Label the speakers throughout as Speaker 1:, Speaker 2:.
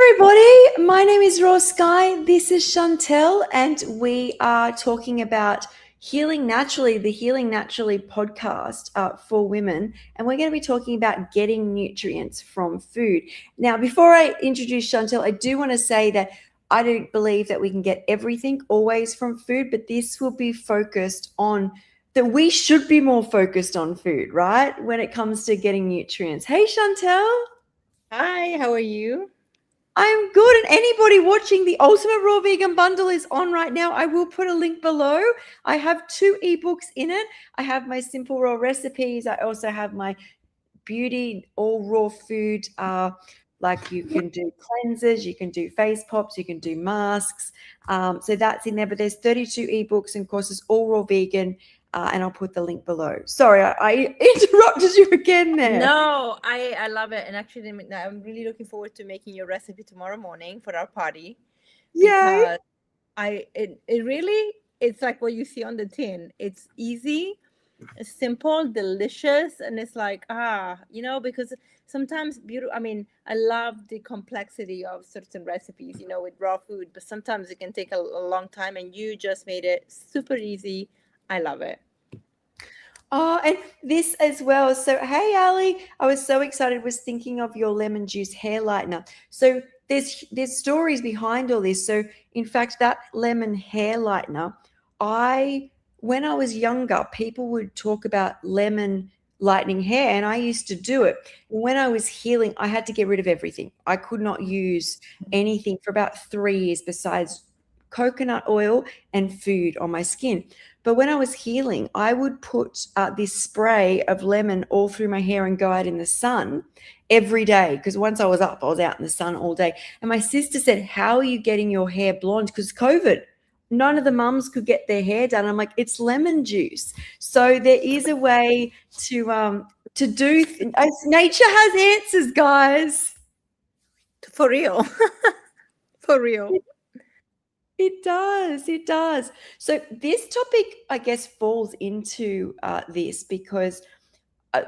Speaker 1: everybody, my name is Skye. This is Chantel, and we are talking about Healing Naturally, the Healing Naturally podcast for women. And we're going to be talking about getting nutrients from food. Now, before I introduce Chantel, I do want to say that I don't believe that we can get everything always from food, but this will be focused on that we should be more focused on food, right? When it comes to getting nutrients. Hey, Chantel.
Speaker 2: Hi, how are you?
Speaker 1: I'm good. And anybody watching, the Ultimate Raw Vegan Bundle is on right now. I will put a link below. I have 2 ebooks in it. I have my simple raw recipes. I also have my beauty, all raw food. Like you can do cleansers, you can do face pops, you can do masks. So that's in there. But there's 32 ebooks and courses, all raw vegan. And I'll put the link below. Sorry, I interrupted you again there.
Speaker 2: No, I love it. And actually, I'm really looking forward to making your recipe tomorrow morning for our party
Speaker 1: Yay.
Speaker 2: because it really, it's like what you see on the tin. It's easy, simple, delicious, and it's like, because sometimes I love the complexity of certain recipes, with raw food, but sometimes it can take a long time, and you just made it super easy. I love it.
Speaker 1: Oh, and this as well. So, hey, Ali, I was so excited. Was thinking of your lemon juice hair lightener. So there's stories behind all this. So, in fact, that lemon hair lightener, when I was younger, people would talk about lemon lightening hair, and I used to do it. When I was healing, I had to get rid of everything. I could not use anything for about 3 years besides coconut oil and food on my skin. But when I was healing, I would put this spray of lemon all through my hair and go out in the sun every day. Because once I was up, I was out in the sun all day. And my sister said, "How are you getting your hair blonde?" Because COVID, none of the mums could get their hair done. I'm like, it's lemon juice. So there is a way to do. Nature has answers, guys.
Speaker 2: For real. For real.
Speaker 1: It does. It does. So this topic, I guess, falls into this because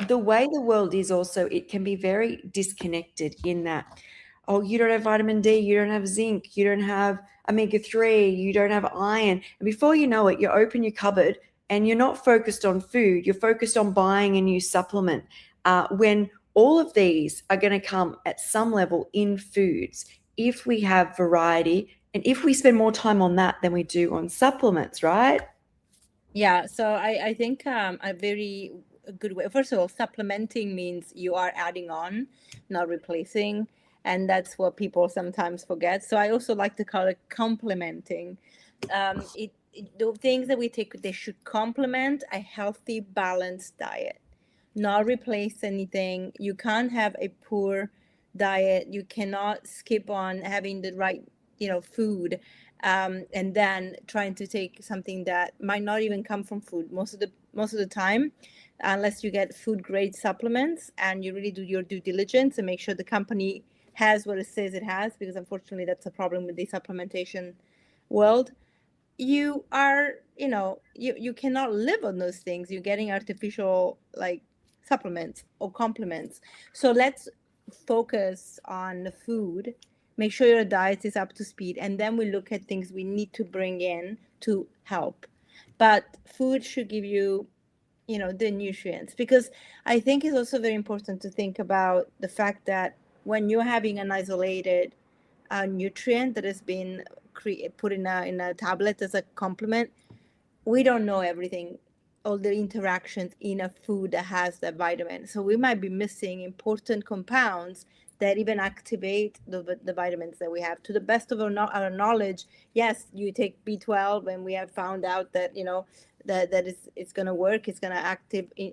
Speaker 1: the way the world is also, it can be very disconnected in that, oh, you don't have vitamin D, you don't have zinc, you don't have omega-3, you don't have iron. And before you know it, you open your cupboard and you're not focused on food. You're focused on buying a new supplement when all of these are going to come at some level in foods if we have variety and if we spend more time on that than we do on supplements, right?
Speaker 2: Yeah, so I think a very good way. First of all, supplementing means you are adding on, not replacing, and that's what people sometimes forget. So I also like to call it complementing. The things that we take, they should complement a healthy, balanced diet, not replace anything. You can't have a poor diet. You cannot skip on having the right, food, and then trying to take something that might not even come from food most of the time, unless you get food grade supplements and you really do your due diligence and make sure the company has what it says it has, because unfortunately that's a problem with the supplementation world. You are, you cannot live on those things. You're getting artificial, like, supplements or complements. So let's focus on the food, make sure your diet is up to speed, and then we look at things we need to bring in to help. But food should give you, the nutrients, because I think it's also very important to think about the fact that when you're having an isolated nutrient that has been put in a tablet as a complement, we don't know everything, all the interactions in a food that has that vitamin. So we might be missing important compounds that even activate the vitamins that we have. To the best of our knowledge, yes, you take B12, and we have found out that, it's going to work, it's going to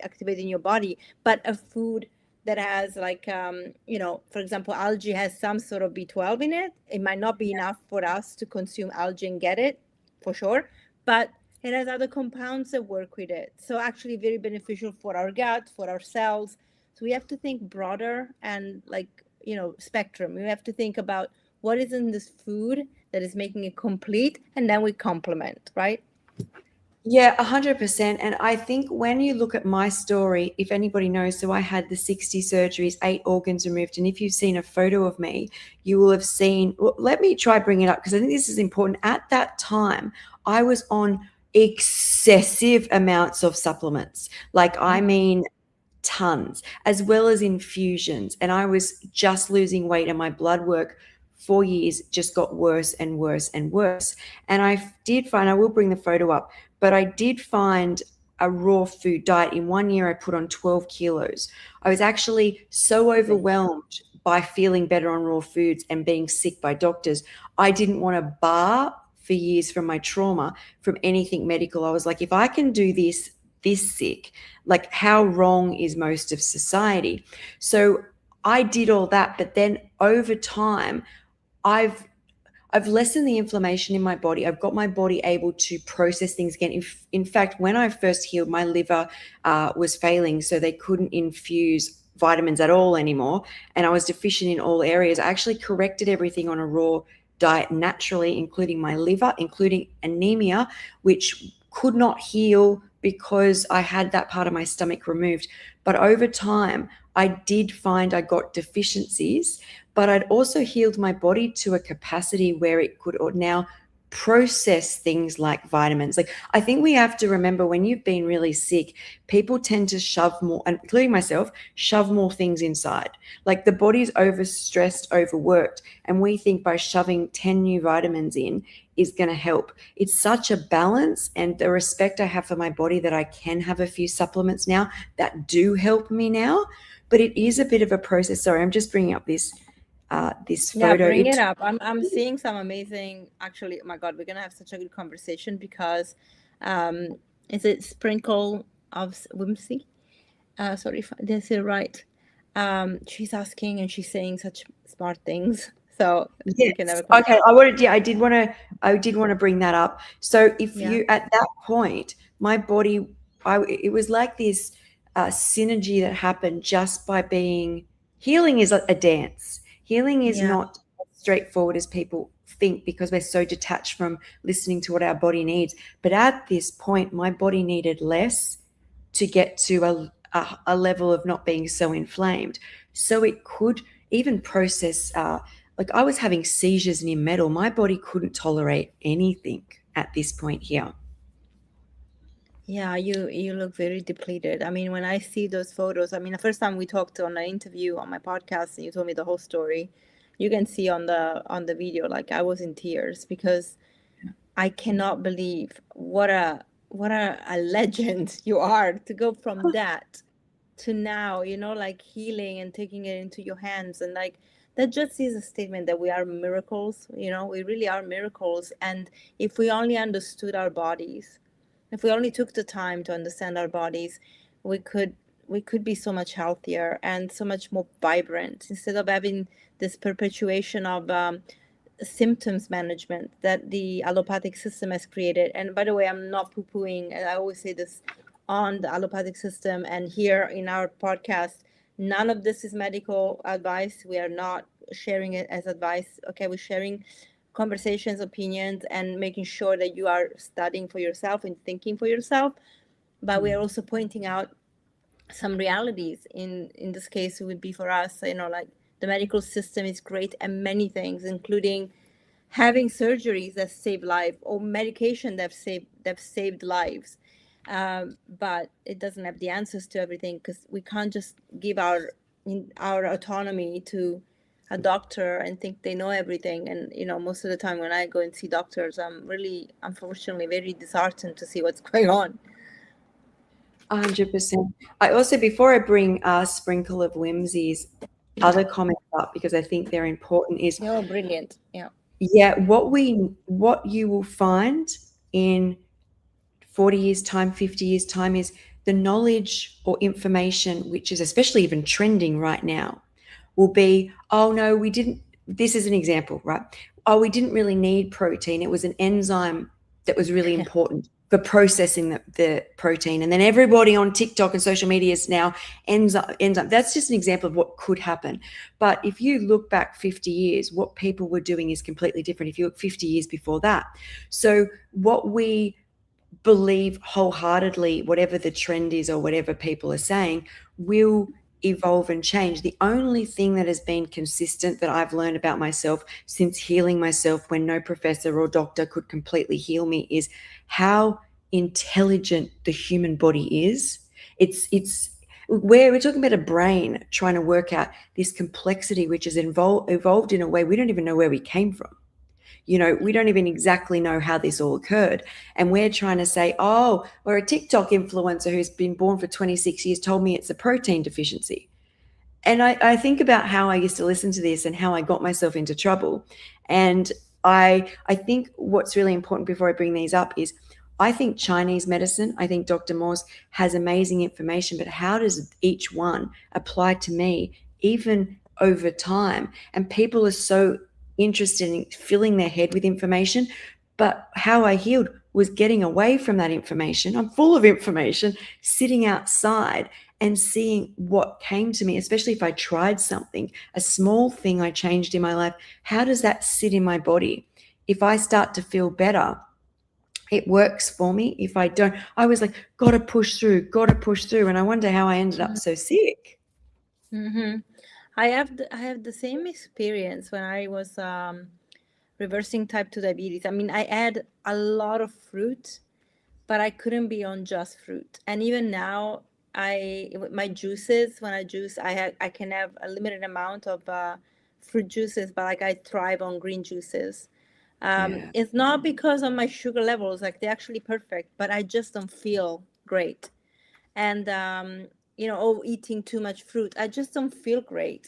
Speaker 2: activate in your body. But a food that has, like, for example, algae has some sort of B12 in it. It might not be enough for us to consume algae and get it, for sure, but it has other compounds that work with it. So actually very beneficial for our gut, for our cells. So we have to think broader and, like, spectrum. We have to think about what is in this food that is making it complete, and then we complement, right?
Speaker 1: Yeah, 100%. And I think when you look at my story, if anybody knows, so I had the 60 surgeries, 8 organs removed. And if you've seen a photo of me, you will have seen, well, let me try bring it up because I think this is important. At that time, I was on excessive amounts of supplements. Like, I mean, tons, as well as infusions. And I was just losing weight, and my blood work 4 years just got worse and worse and worse. And I did find, I will bring the photo up, but I did find a raw food diet. In 1 year, I put on 12 kilos. I was actually so overwhelmed by feeling better on raw foods and being sick by doctors. I didn't want to bar for years from my trauma, from anything medical. I was like, if I can do this sick, like, how wrong is most of society? So I did all that, but then over time, I've lessened the inflammation in my body. I've got my body able to process things again. In fact, when I first healed, my liver was failing, so they couldn't infuse vitamins at all anymore, and I was deficient in all areas. I actually corrected everything on a raw diet naturally, including my liver, including anemia, which could not heal because I had that part of my stomach removed. But over time, I did find I got deficiencies, but I'd also healed my body to a capacity where it could now process things like vitamins. Like, I think we have to remember, when you've been really sick, people tend to shove more, including myself, shove more things inside. Like, the body's overstressed, overworked, and we think by shoving 10 new vitamins in is going to help. It's such a balance, and the respect I have for my body that I can have a few supplements now that do help me now. But it is a bit of a process. Sorry, I'm just bringing up this photo.
Speaker 2: Yeah, bring it up. I'm seeing some amazing, actually, oh my God, we're gonna have such a good conversation because is it Sprinkle of Whimsy? Sorry if I didn't say it right. She's asking and she's saying such smart things. So
Speaker 1: yes. Okay. I did want to bring that up. So if you, at that point, my body, it was like this synergy that happened just by being, healing is a dance. Healing is not as straightforward as people think, because we're so detached from listening to what our body needs. But at this point, my body needed less to get to a level of not being so inflamed. So it could even process, like, I was having seizures near metal. My body couldn't tolerate anything at this point here.
Speaker 2: Yeah, you look very depleted. I mean, when I see those photos, I mean, the first time we talked on an interview on my podcast and you told me the whole story, you can see on the video, like, I was in tears because I cannot believe what a legend you are to go from that to now, like, healing and taking it into your hands. And like, that just is a statement that we are miracles, we really are miracles. And if we only understood our bodies, if we only took the time to understand our bodies, we could be so much healthier and so much more vibrant, instead of having this perpetuation of symptoms management that the allopathic system has created. And by the way, I'm not poo-pooing, and I always say this on the allopathic system and here in our podcast, none of this is medical advice. We are not sharing it as advice. Okay, we're sharing conversations, opinions, and making sure that you are studying for yourself and thinking for yourself. But we are also pointing out some realities. In this case, it would be for us, like, the medical system is great at many things, including having surgeries that save lives, or medication that saved lives. But it doesn't have the answers to everything, because we can't just give our autonomy to a doctor and think they know everything. And most of the time when I go and see doctors, I'm really, unfortunately, very disheartened to see what's going on.
Speaker 1: 100%. I also, before I bring Sprinkle of Whimsy's other comments up, because I think they're important, is
Speaker 2: brilliant.
Speaker 1: What you will find in 40 years time, 50 years time, is the knowledge or information, which is especially even trending right now, will be, oh no, we didn't, this is an example, right? Oh, we didn't really need protein. It was an enzyme that was really important for processing the protein. And then everybody on TikTok and social media is now enzyme. That's just an example of what could happen. But if you look back 50 years, what people were doing is completely different. If you look 50 years before that. So what we believe wholeheartedly whatever the trend is or whatever people are saying will evolve and change. The only thing that has been consistent that I've learned about myself since healing myself when no professor or doctor could completely heal me is how intelligent the human body is. It's where we're talking about a brain trying to work out this complexity which is evolved in a way we don't even know where we came from. We don't even exactly know how this all occurred. And we're trying to say, oh, or a TikTok influencer who's been born for 26 years told me it's a protein deficiency. And I think about how I used to listen to this and how I got myself into trouble. And I think what's really important before I bring these up is I think Chinese medicine, I think Dr. Morse has amazing information, but how does each one apply to me even over time? And people are so interested in filling their head with information, but how I healed was getting away from that information. I'm full of information, sitting outside and seeing what came to me, especially if I tried something, a small thing I changed in my life. How does that sit in my body? If I start to feel better, it works for me. If I don't, I was like, gotta push through. And I wonder how I ended up so sick.
Speaker 2: Mm-hmm. I have the same experience when I was reversing type 2 diabetes. I mean, I had a lot of fruit, but I couldn't be on just fruit. And even now, with my juices, when I juice, I can have a limited amount of fruit juices, but like I thrive on green juices.
Speaker 1: Yeah.
Speaker 2: It's not because of my sugar levels, like they're actually perfect, but I just don't feel great. And eating too much fruit, I just don't feel great.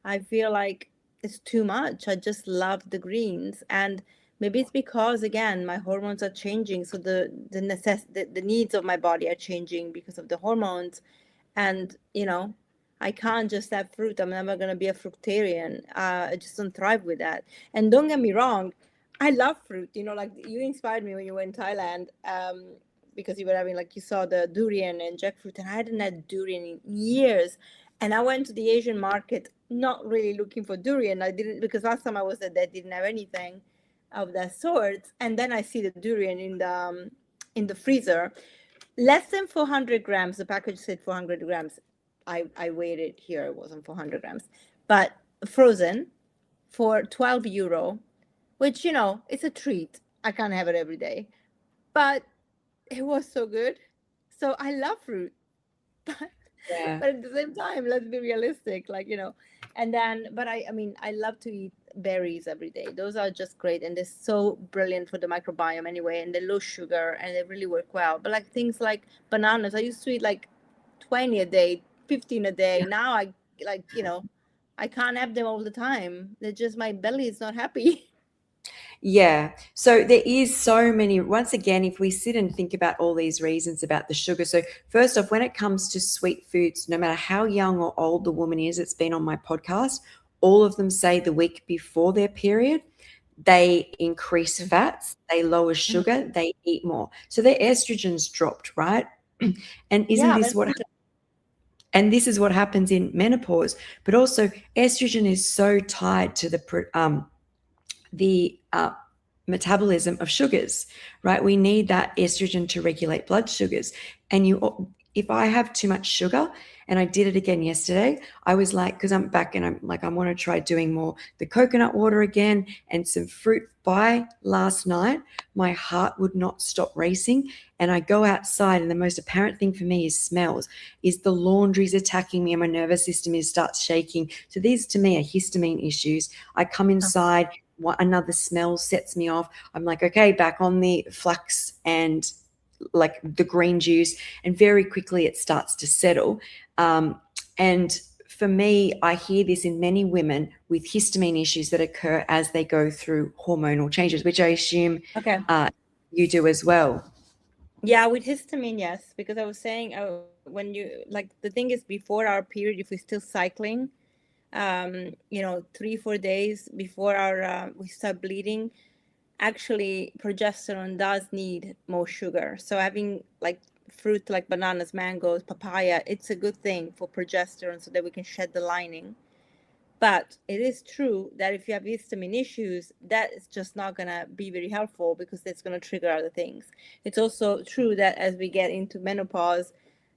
Speaker 2: I feel like it's too much. I just love the greens, and maybe it's because again my hormones are changing, so the needs of my body are changing because of the hormones. And I can't just have fruit. I'm never going to be a fruitarian. I just don't thrive with that. And don't get me wrong, I love fruit. Like you inspired me when you were in Thailand, because you were having, like, you saw the durian and jackfruit, and I hadn't had durian in years. And I went to the Asian market not really looking for durian. I didn't, because last time I was there, they didn't have anything of that sort. And then I see the durian in the freezer, less than 400 grams. The package said 400 grams. I weighed it here. It wasn't 400 grams, but frozen for 12 euro, which, it's a treat. I can't have it every day, but it was so good. So I love fruit, but
Speaker 1: Yeah.
Speaker 2: but at the same time, let's be realistic, like, and then, but I mean, I love to eat berries every day. Those are just great, and they're so brilliant for the microbiome anyway, and they're low sugar and they really work well. But like things like bananas, I used to eat like 20 a day, 15 a day. Now I, like, I can't have them all the time. They're just, my belly is not happy.
Speaker 1: Yeah. So there is so many, once again, if we sit and think about all these reasons about the sugar. So first off, when it comes to sweet foods, no matter how young or old the woman is, it's been on my podcast, all of them say the week before their period, they increase fats, they lower sugar, they eat more. So their estrogen's dropped, right? And isn't
Speaker 2: Yeah,
Speaker 1: this
Speaker 2: that's
Speaker 1: what
Speaker 2: interesting.
Speaker 1: and this is what happens in menopause? But also estrogen is so tied to the metabolism of sugars, right? We need that estrogen to regulate blood sugars. And if I have too much sugar, and I did it again yesterday, I was like, because I'm back and I'm like, I want to try doing more the coconut water again and some fruit. By last night, my heart would not stop racing. And I go outside, and the most apparent thing for me is smells, is the laundry's attacking me and my nervous system starts shaking. So these to me are histamine issues. I come inside, another smell sets me off. I'm like, okay, back on the flax and like the green juice, and very quickly it starts to settle. And for me, I hear this in many women with histamine issues that occur as they go through hormonal changes, which I assume
Speaker 2: Okay.
Speaker 1: You do as well.
Speaker 2: Yeah, with histamine, yes, because I was saying, when you, like, the thing is, before our period, if we're still cycling, 3-4 days before our we start bleeding, actually progesterone does need more sugar. So having like fruit like bananas, mangoes, papaya, it's a good thing for progesterone so that we can shed the lining. But it is true that if you have histamine issues, that is just not going to be very helpful because that's going to trigger other things. It's also true that as we get into menopause,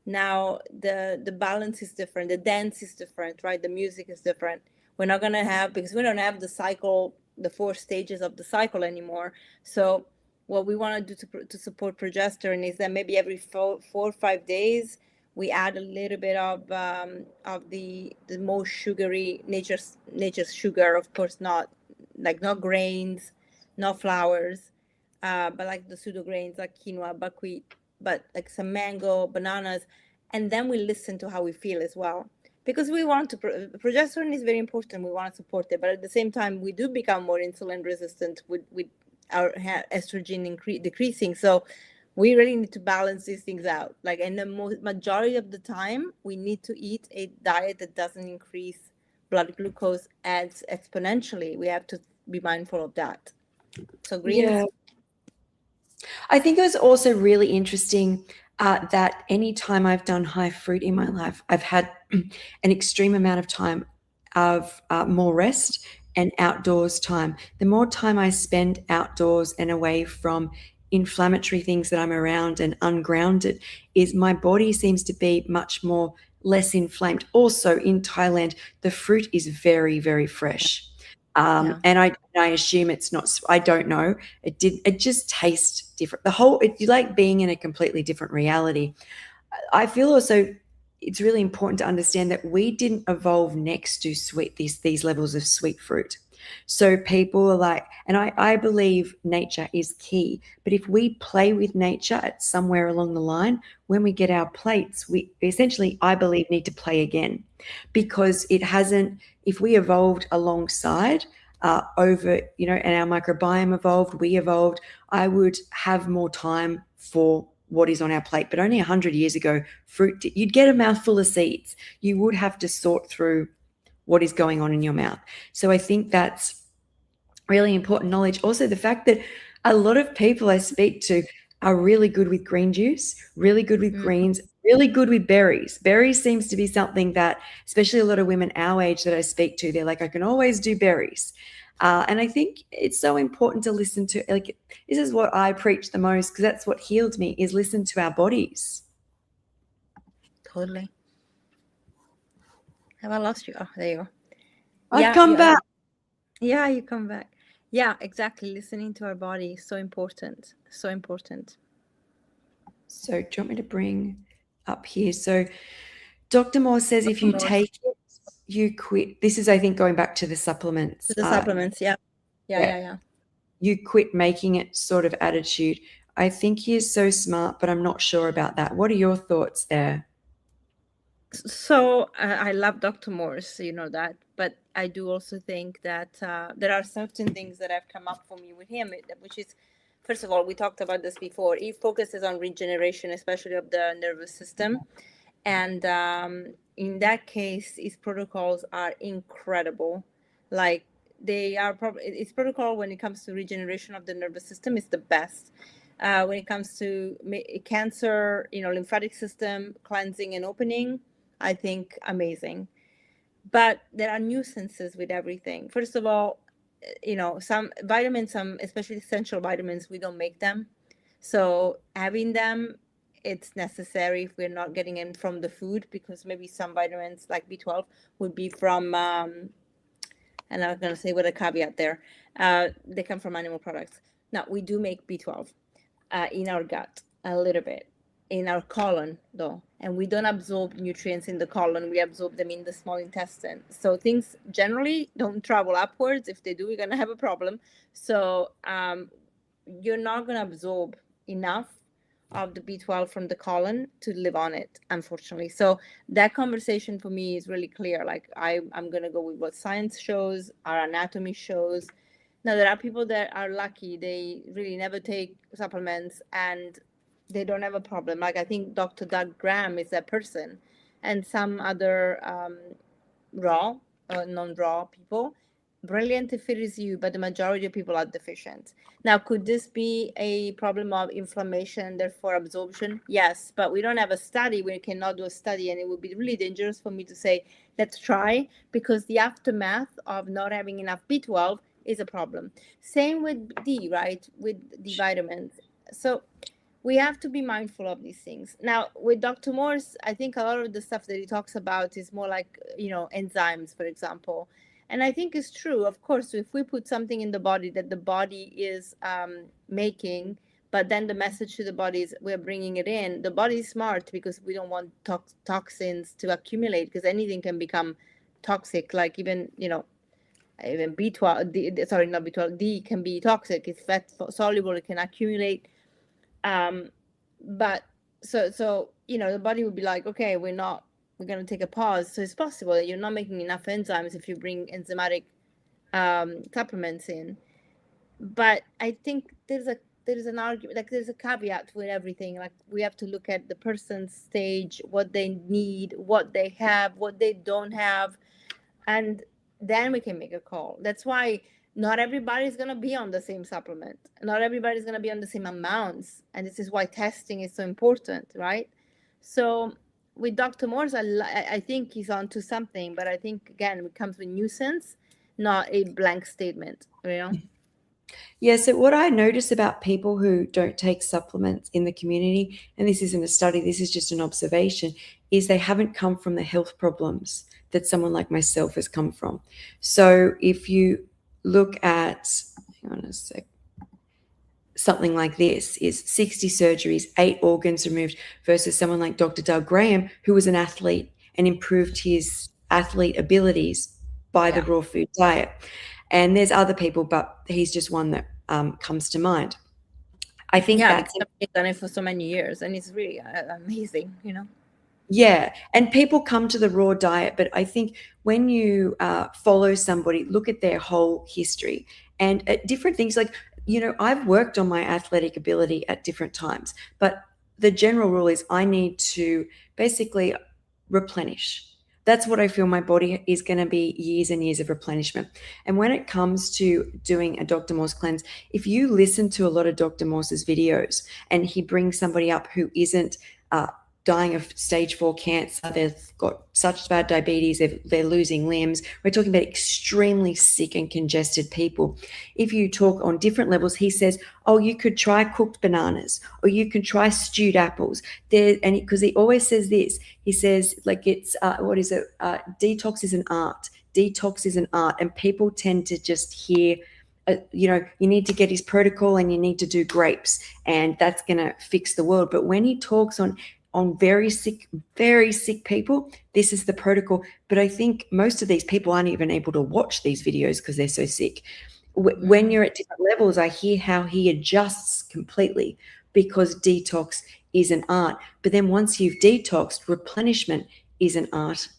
Speaker 2: now the balance is different, the dance is different, right? The music is different. We're not going to have, because we don't have the cycle, the 4 stages of the cycle anymore. So what we want to do to support progesterone is that maybe every 4 or 5 days we add a little bit of the most sugary nature's sugar, of course, not grains, not flours, but like the pseudo grains like quinoa, buckwheat, but like some mango, bananas, and then we listen to how we feel as well, because we want to progesterone is very important, we want to support it, but at the same time we do become more insulin resistant with our estrogen decreasing. So we really need to balance these things out. Like, and the majority of the time, we need to eat a diet that doesn't increase blood glucose as exponentially. We have to be mindful of that. So greens.
Speaker 1: Yeah. I think it was also really interesting that anytime I've done high fruit in my life, I've had an extreme amount of time of more rest and outdoors time. The more time I spend outdoors and away from inflammatory things that I'm around and ungrounded, is my body seems to be much more less inflamed. Also in Thailand, the fruit is very, very fresh. And I assume it's not, I don't know. It just tastes different. It's like being in a completely different reality. I feel also it's really important to understand that we didn't evolve next to these levels of sweet fruit. So people are like, and I believe nature is key, but if we play with nature at somewhere along the line, when we get our plates, we essentially, I believe, need to play again, because it hasn't, if we evolved alongside over, and our microbiome evolved, we evolved, I would have more time for what is on our plate. But only 100 years ago, fruit, you'd get a mouthful of seeds. You would have to sort through what is going on in your mouth. So I think that's really important knowledge. Also, the fact that a lot of people I speak to are really good with green juice, really good with greens, really good with berries. Berries seems to be something that, especially a lot of women our age that I speak to, they're like, I can always do berries. And I think it's so important to listen to, like, this is what I preach the most, because that's what healed me, is listen to our bodies.
Speaker 2: Totally. Have I lost you? Oh, there you go.
Speaker 1: I've come back.
Speaker 2: Yeah, you come back. Yeah, exactly. Listening to our body is so important. So important.
Speaker 1: So do you want me to bring up here? So Dr. Moore says if you take it, you quit. This is, I think, going back to the supplements.
Speaker 2: To the supplements, yeah.
Speaker 1: You quit making it sort of attitude. I think he is so smart, but I'm not sure about that. What are your thoughts there?
Speaker 2: So I love Dr. Morse, you know that, but I do also think that there are certain things that have come up for me with him, which is, first of all, we talked about this before. He focuses on regeneration, especially of the nervous system. And in that case, his protocols are incredible. Like, they are probably, his protocol when it comes to regeneration of the nervous system is the best. When it comes to cancer, lymphatic system cleansing and opening, I think amazing. But there are nuisances with everything. First of all, some vitamins, especially essential vitamins, we don't make them. So having them, it's necessary if we're not getting them from the food, because maybe some vitamins like B12 would be from, and I'm going to say with a caveat there, they come from animal products. Now, we do make B12 in our gut a little bit, in our colon though, and we don't absorb nutrients in the colon, we absorb them in the small intestine. So things generally don't travel upwards. If they do, we're going to have a problem. So you're not going to absorb enough of the B12 from the colon to live on it, unfortunately. So that conversation for me is really clear. Like, I'm going to go with what science shows, our anatomy shows. Now, there are people that are lucky, they really never take supplements and they don't have a problem. Like, I think Dr. Doug Graham is that person, and some other non-raw people, brilliant if it is you, but the majority of people are deficient. Now, could this be a problem of inflammation, therefore absorption? Yes, but we don't have a study. We cannot do a study, and it would be really dangerous for me to say, let's try, because the aftermath of not having enough B12 is a problem. Same with D, right? With the vitamins. So we have to be mindful of these things. Now, with Dr. Morse, I think a lot of the stuff that he talks about is more like, enzymes, for example. And I think it's true. Of course, if we put something in the body that the body is making, but then the message to the body is we're bringing it in, the body is smart because we don't want toxins to accumulate, because anything can become toxic, like even, even B12, sorry, not B12, D can be toxic. It's fat soluble, it can accumulate. But so the body would be like, okay, we're going to take a pause. So it's possible that you're not making enough enzymes if you bring enzymatic supplements in. But I think there's an argument, like there's a caveat with everything. Like we have to look at the person's stage, what they need, what they have, what they don't have, and then we can make a call. That's why not everybody's going to be on the same supplement. Not everybody's going to be on the same amounts. And this is why testing is so important, right? So with Dr. Morse, I think he's onto something, but I think, again, it comes with nuisance, not a blank statement,
Speaker 1: Yeah, so what I notice about people who don't take supplements in the community, and this isn't a study, this is just an observation, is they haven't come from the health problems that someone like myself has come from. So if you look at, hang on a sec, something like this is 60 surgeries, 8 organs removed, versus someone like Dr. Doug Graham, who was an athlete and improved his athlete abilities by the raw food diet. And there's other people, but he's just one that comes to mind. I think that's
Speaker 2: he's done it for so many years, and it's really amazing,
Speaker 1: Yeah, and people come to the raw diet, but I think when you follow somebody, look at their whole history and at different things. Like, I've worked on my athletic ability at different times, but the general rule is I need to basically replenish. That's what I feel my body is going to be, years and years of replenishment. And when it comes to doing a Dr. Morse cleanse, if you listen to a lot of Dr. Morse's videos and he brings somebody up who isn't dying of stage 4 cancer, they've got such bad diabetes, they're losing limbs. We're talking about extremely sick and congested people. If you talk on different levels, he says, oh, you could try cooked bananas, or you can try stewed apples. Because he always says this, he says, like, it's, detox is an art. Detox is an art. And people tend to just hear, you need to get his protocol and you need to do grapes and that's going to fix the world. But when he talks on very sick people, this is the protocol. But I think most of these people aren't even able to watch these videos because they're so sick. When you're at different levels, I hear how he adjusts completely because detox is an art. But then once you've detoxed, replenishment is an art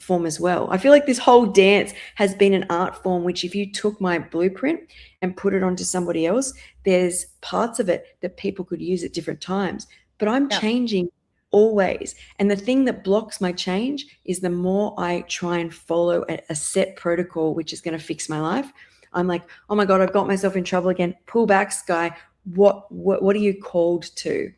Speaker 1: form as well. I feel like this whole dance has been an art form, which if you took my blueprint and put it onto somebody else, there's parts of it that people could use at different times. But I'm changing always. And the thing that blocks my change is the more I try and follow a set protocol, which is going to fix my life, I'm like, oh my God, I've got myself in trouble again. Pull back, Skye. What are you called to?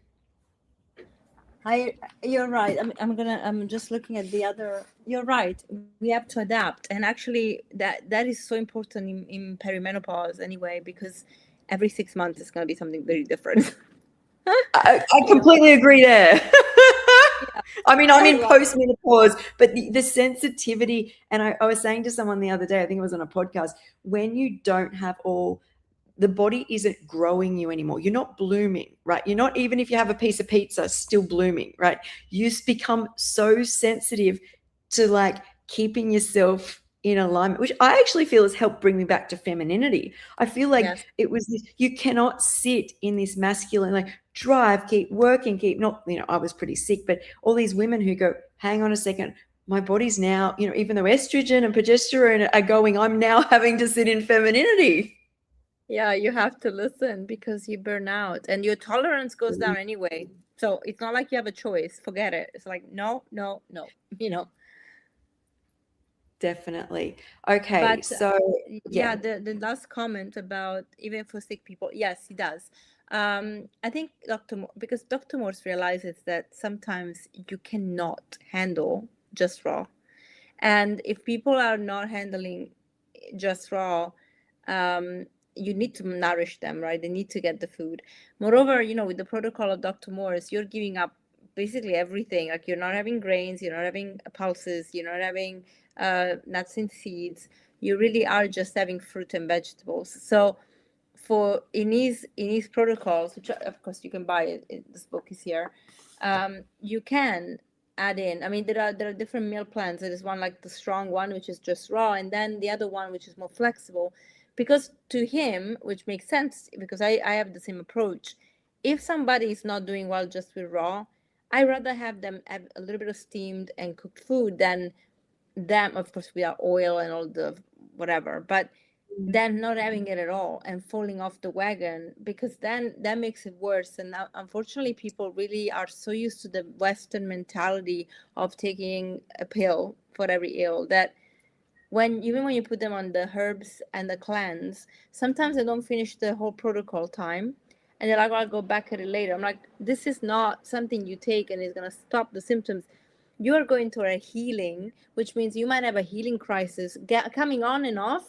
Speaker 2: You're right. I'm just looking at the other. You're right. We have to adapt, and actually, that is so important in perimenopause anyway, because every 6 months it's going to be something very different.
Speaker 1: I completely agree there. I mean, I'm in post-menopause, but the sensitivity, and I was saying to someone the other day, I think it was on a podcast, when you don't have the body isn't growing you anymore. You're not blooming, right? You're not, even if you have a piece of pizza, still blooming, right? You become so sensitive to like keeping yourself in alignment, which I actually feel has helped bring me back to femininity. I feel like it was this, you cannot sit in this masculine, like drive, keep working, I was pretty sick, but all these women who go, hang on a second, my body's now, even though estrogen and progesterone are going, I'm now having to sit in femininity.
Speaker 2: Yeah, you have to listen because you burn out and your tolerance goes down anyway. So it's not like you have a choice. Forget it. It's like, no.
Speaker 1: Definitely. Okay,
Speaker 2: But
Speaker 1: so
Speaker 2: yeah,
Speaker 1: yeah.
Speaker 2: the last comment about even for sick people, yes, he does. I think because Dr. Morse realizes that sometimes you cannot handle just raw, and if people are not handling just raw, um, you need to nourish them, right? They need to get the food. Moreover, with the protocol of Dr. Morris, you're giving up basically everything. Like you're not having grains, you're not having pulses, you're not having nuts and seeds. You really are just having fruit and vegetables. So for in his protocols, which of course you can buy it, this book is here, you can add in. I mean, there are different meal plans. There is one like the strong one, which is just raw, and then the other one which is more flexible, because to him, which makes sense because I have the same approach. If somebody is not doing well just with raw, I rather have them have a little bit of steamed and cooked food than them, of course, without oil and all the whatever, but then not having it at all and falling off the wagon, because then that makes it worse. And now, unfortunately, people really are so used to the Western mentality of taking a pill for every ill that even when you put them on the herbs and the cleanse, sometimes they don't finish the whole protocol time. And they're like, "Oh, I'll go back at it later." I'm like, this is not something you take and it's going to stop the symptoms. You are going through a healing, which means you might have a healing crisis coming on and off.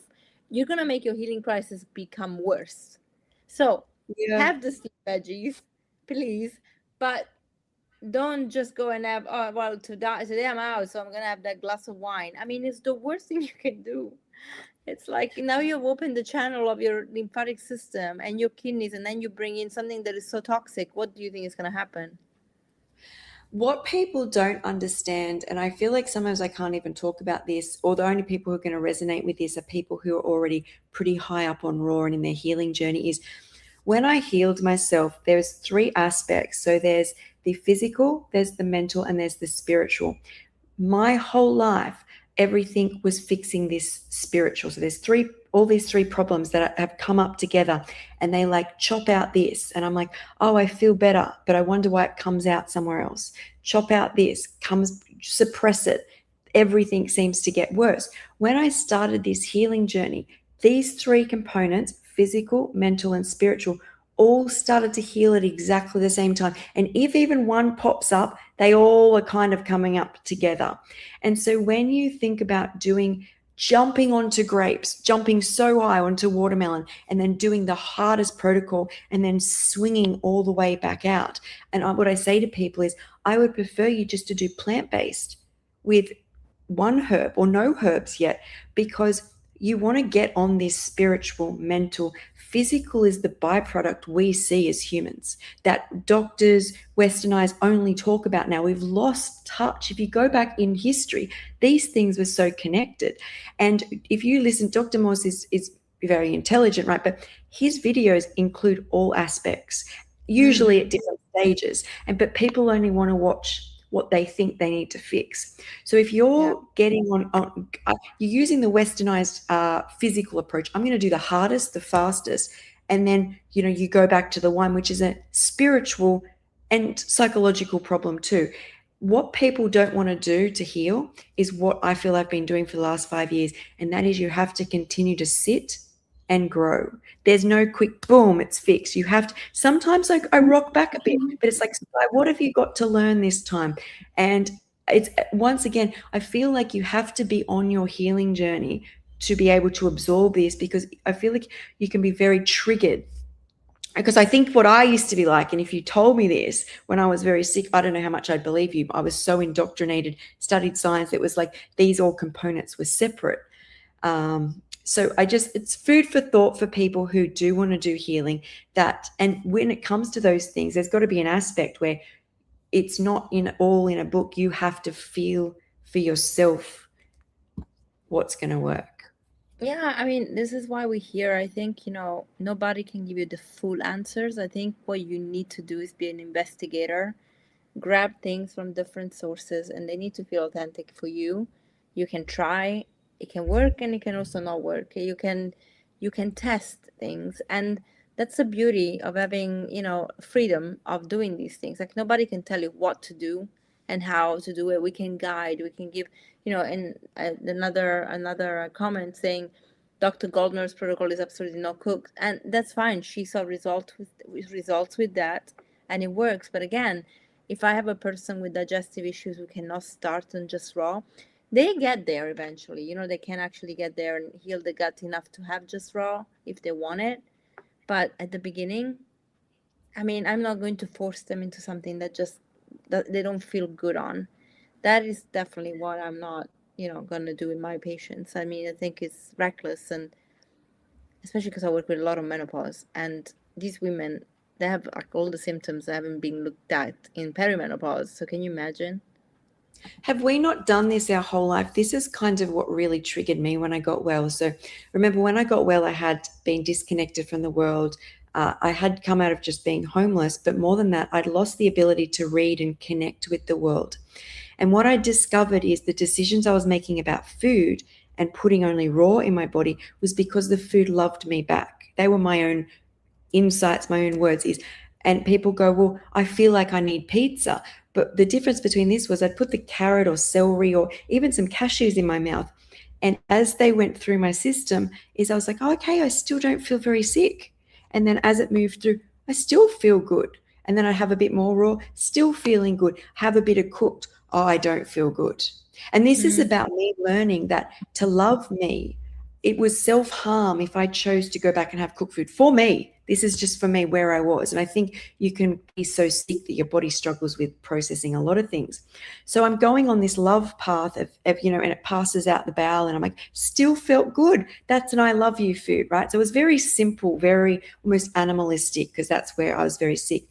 Speaker 2: You're going to make your healing crisis become worse. So
Speaker 1: Yeah.
Speaker 2: have the steamed veggies, please. But don't just go and have, oh well, today I'm out, so I'm gonna have that glass of wine. I mean, it's the worst thing you can do. It's like now you've opened the channel of your lymphatic system and your kidneys, and then you bring in something that is so toxic. What do you think is gonna happen?
Speaker 1: What people don't understand, and I feel like sometimes I can't even talk about this, or the only people who are going to resonate with this are people who are already pretty high up on raw and in their healing journey, is when I healed myself, there's three aspects. So there's the physical, there's the mental, and there's the spiritual. My whole life, everything was fixing this spiritual. So there's all these three problems that have come up together, and they like chop out this. And I'm like, oh, I feel better, but I wonder why it comes out somewhere else. Chop out this, suppress it. Everything seems to get worse. When I started this healing journey, these three components, physical, mental, and spiritual, all started to heal at exactly the same time. And if even one pops up, they all are kind of coming up together. And so when you think about jumping onto grapes, jumping so high onto watermelon, and then doing the hardest protocol and then swinging all the way back out. And what I say to people is, I would prefer you just to do plant-based with one herb or no herbs yet, because you want to get on this spiritual, mental, physical is the byproduct we see as humans that doctors, westernized, only talk about now. We've lost touch. If you go back in history, these things were so connected. And if you listen, Dr. Morse is very intelligent, right? But his videos include all aspects, usually at different stages. But people only want to watch what they think they need to fix. So if
Speaker 2: Yeah.
Speaker 1: you're getting you're using the westernized physical approach, I'm going to do the hardest, the fastest, and then you go back to the one which is a spiritual and psychological problem too. What people don't want to do to heal is what I feel I've been doing for the last 5 years, and that is you have to continue to sit and grow. There's no quick boom, it's fixed. You have to, sometimes I rock back a bit, but it's like, what have you got to learn this time? And it's, once again, I feel like you have to be on your healing journey to be able to absorb this, because I feel like you can be very triggered. Because I think what I used to be like, and if you told me this when I was very sick, I don't know how much I'd believe you. I was so indoctrinated, studied science. It was like these all components were separate. So it's food for thought for people who do want to do healing. And when it comes to those things, there's got to be an aspect where it's not all in a book. You have to feel for yourself what's going to work.
Speaker 2: Yeah, I mean, this is why we're here. I think, nobody can give you the full answers. I think what you need to do is be an investigator, grab things from different sources, and they need to feel authentic for you. You can try, it can work, and it can also not work. You can test things, and that's the beauty of having, freedom of doing these things. Like nobody can tell you what to do, and how to do it. We can guide, we can give, and another comment saying Dr. Goldner's protocol is absolutely not cooked, and that's fine. She saw results with that, and it works. But again, if I have a person with digestive issues who cannot start on just raw, they get there eventually. They can actually get there and heal the gut enough to have just raw if they want it. But at the beginning, I mean, I'm not going to force them into something that they don't feel good on. That is definitely what I'm not, going to do with my patients. I mean, I think it's reckless, and especially because I work with a lot of menopause, and these women, they have like all the symptoms that haven't been looked at in perimenopause. So can you imagine?
Speaker 1: Have we not done this our whole life? This is kind of what really triggered me when I got well. So remember, when I got well, I had been disconnected from the world. I had come out of just being homeless, but more than that, I'd lost the ability to read and connect with the world. And what I discovered is the decisions I was making about food and putting only raw in my body was because the food loved me back. They were my own insights, my own words. And people go, well, I feel like I need pizza. But the difference between this was I'd put the carrot or celery or even some cashews in my mouth. And as they went through my system, is I was like, oh, okay, I still don't feel very sick. And then as it moved through, I still feel good. And then I have a bit more raw, still feeling good. Have a bit of cooked. Oh, I don't feel good. And this is about me learning that to love me, it was self-harm if I chose to go back and have cooked food for me. This is just for me where I was. And I think you can be so sick that your body struggles with processing a lot of things. So I'm going on this love path of and it passes out the bowel and I'm like, still felt good. That's an I love you food, right? So it was very simple, very almost animalistic, because that's where I was very sick.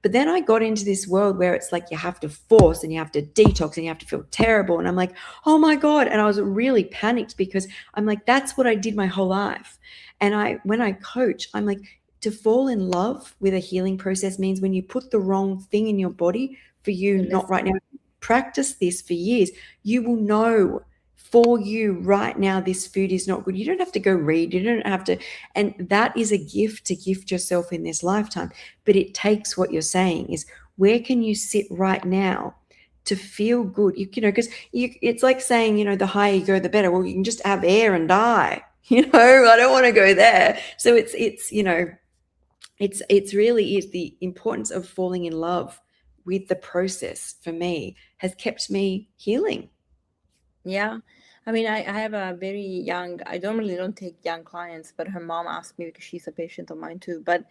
Speaker 1: But then I got into this world where it's like you have to force and you have to detox and you have to feel terrible. And I'm like, oh my God. And I was really panicked because I'm like, that's what I did my whole life. And when I coach, I'm like, to fall in love with a healing process means when you put the wrong thing in your body for you, not right now, practice this for years, you will know for you right now this food is not good. You don't have to go read, you don't have to, and that is a gift to gift yourself in this lifetime. But it takes what you're saying is, where can you sit right now to feel good? Because it's like saying, the higher you go the better. Well, you can just have air and die. I don't want to go there. So it's really is the importance of falling in love with the process, for me, has kept me healing.
Speaker 2: Yeah. I mean, I have a very young, I normally don't take young clients, but her mom asked me because she's a patient of mine too. But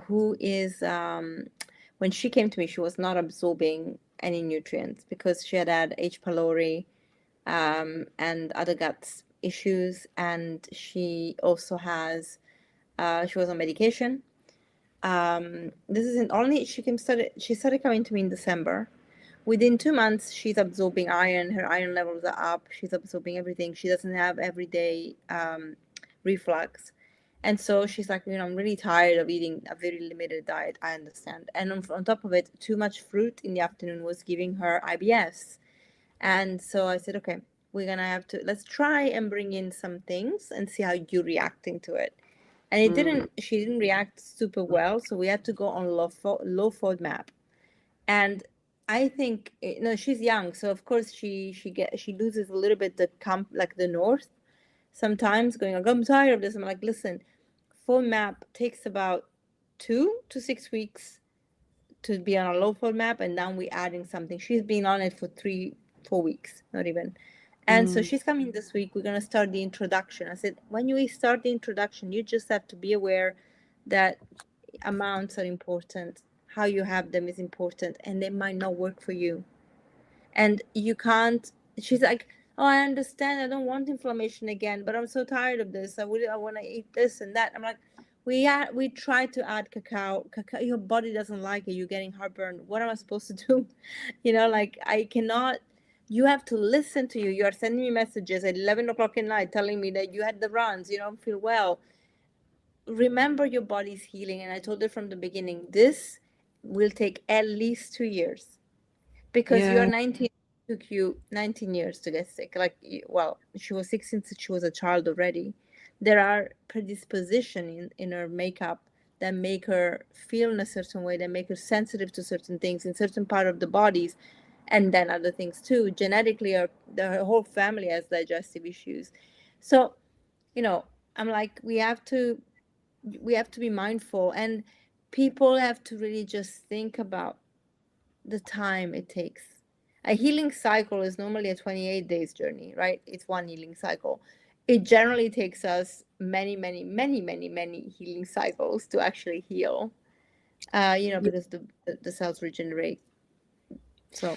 Speaker 2: who is, when she came to me, she was not absorbing any nutrients because she had H. pylori and other gut issues. And she also she was on medication. This isn't only, she started coming to me in December. Within 2 months, she's absorbing iron. Her iron levels are up. She's absorbing everything. She doesn't have everyday reflux. And so she's like, I'm really tired of eating a very limited diet. I understand. And on top of it, too much fruit in the afternoon was giving her IBS. And so I said, okay, we're going to let's try and bring in some things and see how you're reacting to it. And she didn't react super well. So we had to go on low FODMAP. And I think, she's young, so of course she loses a little bit the north sometimes, going like, I'm tired of this. I'm like, listen, FODMAP takes about 2 to 6 weeks to be on a low FODMAP, and now we're adding something. She's been on it for 3-4 weeks, not even. And so she's coming this week. We're going to start the introduction. I said, when you start the introduction, you just have to be aware that amounts are important. How you have them is important, and they might not work for you. And you can't, she's like, oh, I understand. I don't want inflammation again, but I'm so tired of this. I want to eat this and that. I'm like, we try to add cacao. Your body doesn't like it. You're getting heartburn. What am I supposed to do? I cannot. You have to listen to you. You are sending me messages at 11 o'clock at night telling me that you had the runs, you don't feel well. Remember, your body's healing. And I told her from the beginning, this will take at least 2 years, because you're 19. It took you 19 years to get sick. She was 16 since she was a child already. There are predisposition in her makeup that make her feel in a certain way, that make her sensitive to certain things in certain part of the bodies. and then other things too. Genetically, or the whole family has digestive issues. So, you know, I'm like, we have to be mindful, and people have to really just think about the time it takes. A healing cycle is normally a 28 days journey, right? It's one healing cycle. It generally takes us many, many, many, many, many healing cycles to actually heal, because the cells regenerate. So,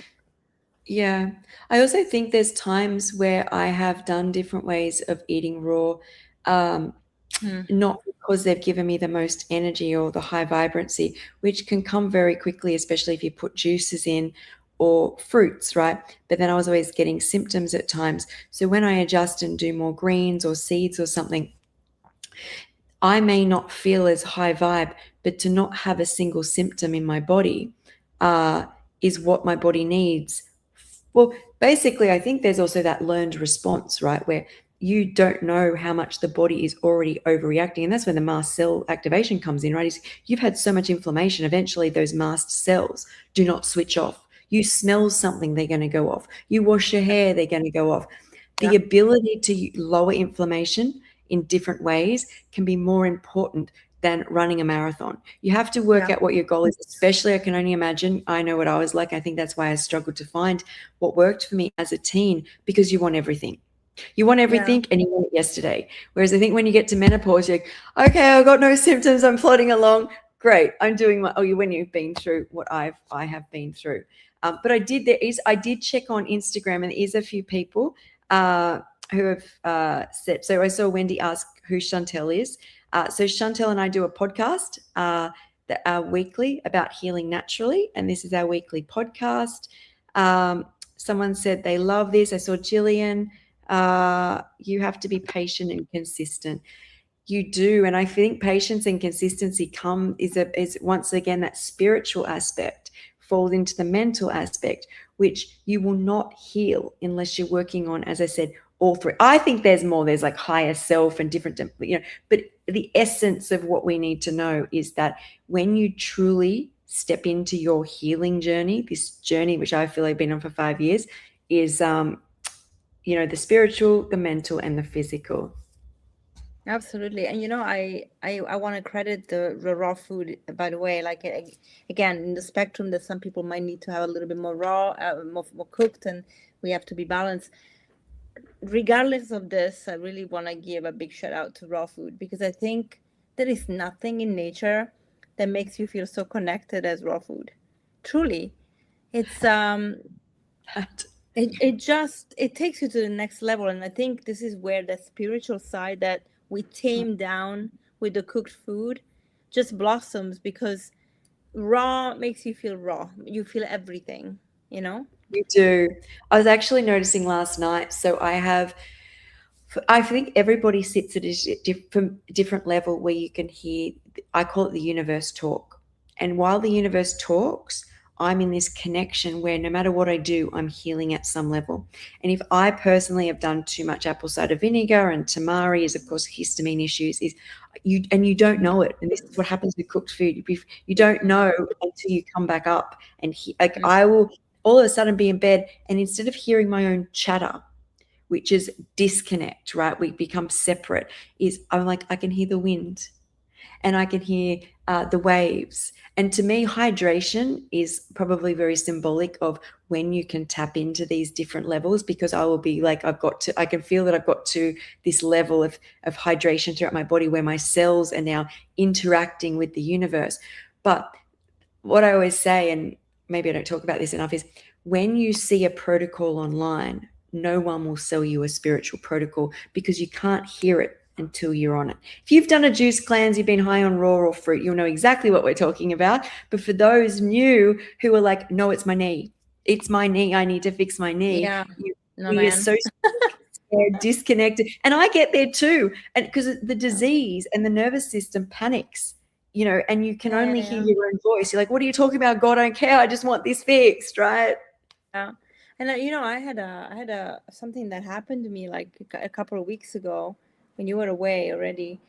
Speaker 1: Yeah. I also think there's times where I have done different ways of eating raw, um,
Speaker 2: hmm,
Speaker 1: not because they've given me the most energy or the high vibrancy, which can come very quickly, especially if you put juices in or fruits, right? But then I was always getting symptoms at times. So when I adjust and do more greens or seeds or something, I may not feel as high vibe, but to not have a single symptom in my body uh, is what my body needs. Well, basically, I think there's also that learned response, right? Where you don't know how much the body is already overreacting. And that's when the mast cell activation comes in, right? Is you've had so much inflammation, eventually those mast cells do not switch off. You smell something, they're going to go off. You wash your hair, they're going to go off.
Speaker 2: yeah,
Speaker 1: The ability to lower inflammation in different ways can be more important than running a marathon. You have to work
Speaker 2: yeah,
Speaker 1: out what your goal is, especially I can only imagine. I know what I was like. I think that's why I struggled to find what worked for me as a teen, because you want everything. You want
Speaker 2: yeah,
Speaker 1: everything and you want it yesterday. Whereas I think when you get to menopause, you're like, okay, I've got no symptoms. I'm plodding along. Great. I'm doing my, when you've been through what I have been through. But I did check on Instagram, and there is a few people who have said, so I saw Wendy ask who Chantel is. So Chantel and I do a podcast that are weekly about healing naturally, and this is our weekly podcast. Someone said they love this. I saw Jillian. You have to be patient and consistent. You do, and I think patience and consistency is once again that spiritual aspect falls into the mental aspect, which you will not heal unless you're working on, as I said, all three. I think there's more. There's like higher self and different, but the essence of what we need to know is that when you truly step into your healing journey, this journey which I feel I've been on for 5 years, is the spiritual, the mental, and the physical.
Speaker 2: absolutely. And I want to credit the raw food, by the way. Like, again, in the spectrum, that some people might need to have a little bit more raw, more cooked, and we have to be balanced. Regardless of this, I really want to give a big shout out to raw food, because I think there is nothing in nature that makes you feel so connected as raw food. Truly, it's it takes you to the next level, and I think this is where the spiritual side that we tame down with the cooked food just blossoms, because raw makes you feel raw. You feel everything, you know?
Speaker 1: You do. I was actually noticing last night. So I think everybody sits at a different level where you can hear, I call it the universe talk. And while the universe talks, I'm in this connection where no matter what I do, I'm healing at some level. And if I personally have done too much apple cider vinegar, and tamari is, of course, histamine issues, is you don't know it. And this is what happens with cooked food. You don't know until you come back up. And like
Speaker 2: Mm.
Speaker 1: I will all of a sudden be in bed, and instead of hearing my own chatter, which is disconnect, right? We become separate. I'm like, I can hear the wind, and I can hear the waves. And to me, hydration is probably very symbolic of when you can tap into these different levels, because I will be like, I can feel that I've got to this level of hydration throughout my body where my cells are now interacting with the universe. But what I always say, and maybe I don't talk about this enough, is when you see a protocol online, no one will sell you a spiritual protocol, because you can't hear it until you're on it. If you've done a juice cleanse, you've been high on raw or fruit, you'll know exactly what we're talking about. But for those new who are like, no, it's my knee. It's my knee. I need to fix my knee.
Speaker 2: Yeah. No,
Speaker 1: We are
Speaker 2: man.
Speaker 1: so disconnected. And I get there too. And because the disease and the nervous system panics, and you can
Speaker 2: Yeah, yeah,
Speaker 1: only hear
Speaker 2: yeah.
Speaker 1: your own voice. You're like, what are you talking about? God, I don't care. I just want this fixed, right?
Speaker 2: Yeah. And I had a something that happened to me like a couple of weeks ago when you were away already.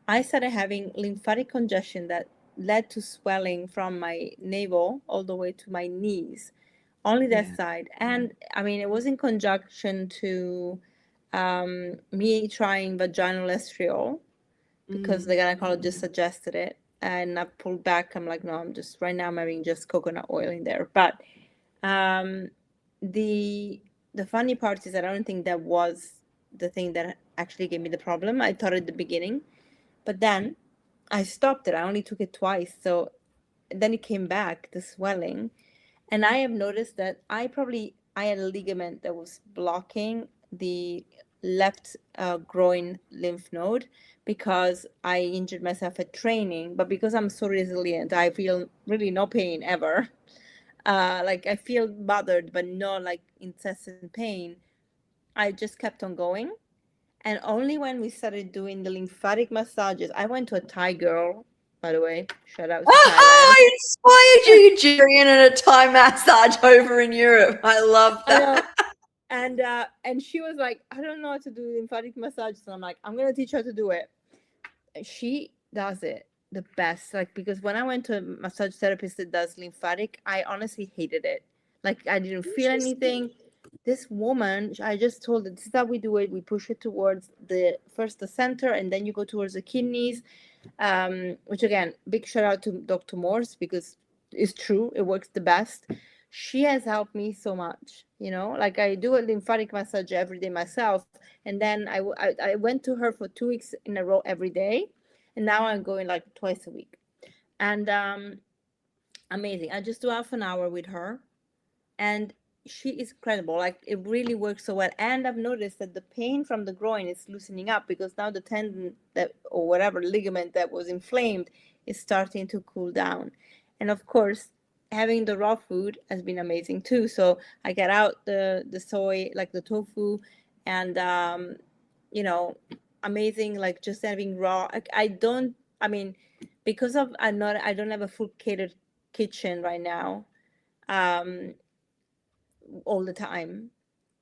Speaker 2: I started having lymphatic congestion that led to swelling from my navel all the way to my knees only that
Speaker 1: Yeah.
Speaker 2: side. And I mean, it was in conjunction to me trying vaginal estriol because the gynecologist suggested it, and I pulled back. I'm like, no, I'm just right now I'm having just coconut oil in there. But um, the the funny part is that I don't think that was the thing that actually gave me the problem. I thought at the beginning, but then I stopped it. I only took it twice, so then it came back, the swelling, and I have noticed that I had a ligament that was blocking the left groin lymph node because I injured myself at training. But because I'm so resilient, I feel really no pain ever. Like I feel bothered, but not like incessant pain. I just kept on going. And only when we started doing the lymphatic massages, I went to a Thai girl, by the way. Shout out to Thailand.
Speaker 1: I inspired you, Julian, and a Thai massage over in Europe. I love
Speaker 2: I know.
Speaker 1: that.
Speaker 2: And she was like, I don't know how to do lymphatic massages. And I'm like, I'm gonna teach her to do it. And she does it the best. Like, because when I went to a massage therapist that does lymphatic, I honestly hated it. Like, I didn't feel anything. This woman, I just told her, this is how we do it. We push it towards the center, and then you go towards the kidneys. Which again, big shout out to Dr. Morse, because it's true, it works the best. She has helped me so much, like I do a lymphatic massage every day myself, and then I went to her for 2 weeks in a row every day, and now I'm going like twice a week. And amazing. I just do half an hour with her, and she is incredible. Like, it really works so well. And I've noticed that the pain from the groin is loosening up, because now the tendon that, or whatever ligament that was inflamed, is starting to cool down. And of course, having the raw food has been amazing too. So I get out the soy, like the tofu, and amazing, like just having raw. I mean, because of I don't have a full catered kitchen right now. All the time,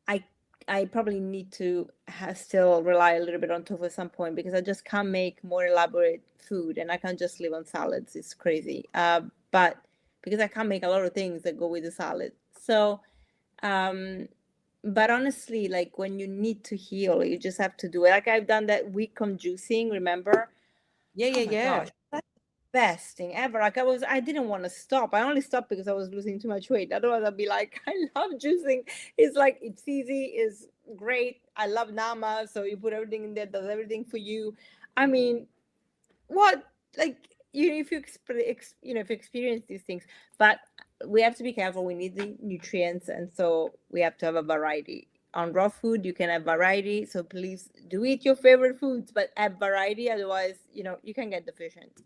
Speaker 2: I I probably need to still rely a little bit on tofu at some point, because I just can't make more elaborate food, and I can't just live on salads. It's crazy. But because I can't make a lot of things that go with the salad. So, but honestly, like when you need to heal, you just have to do it. Like I've done that week on juicing, remember?
Speaker 1: Yeah,
Speaker 2: Oh
Speaker 1: yeah,
Speaker 2: my
Speaker 1: yeah.
Speaker 2: gosh, that's the best thing ever. Like I didn't want to stop. I only stopped because I was losing too much weight. Otherwise, I'd be like, I love juicing. It's like, it's easy, it's great. I love Nama, so you put everything in there, does everything for you. I mean, what, like, if you if you experience these things, but we have to be careful. We need the nutrients, and so we have to have a variety. On raw food, you can have variety, so please do eat your favorite foods, but have variety. Otherwise, you can get deficient.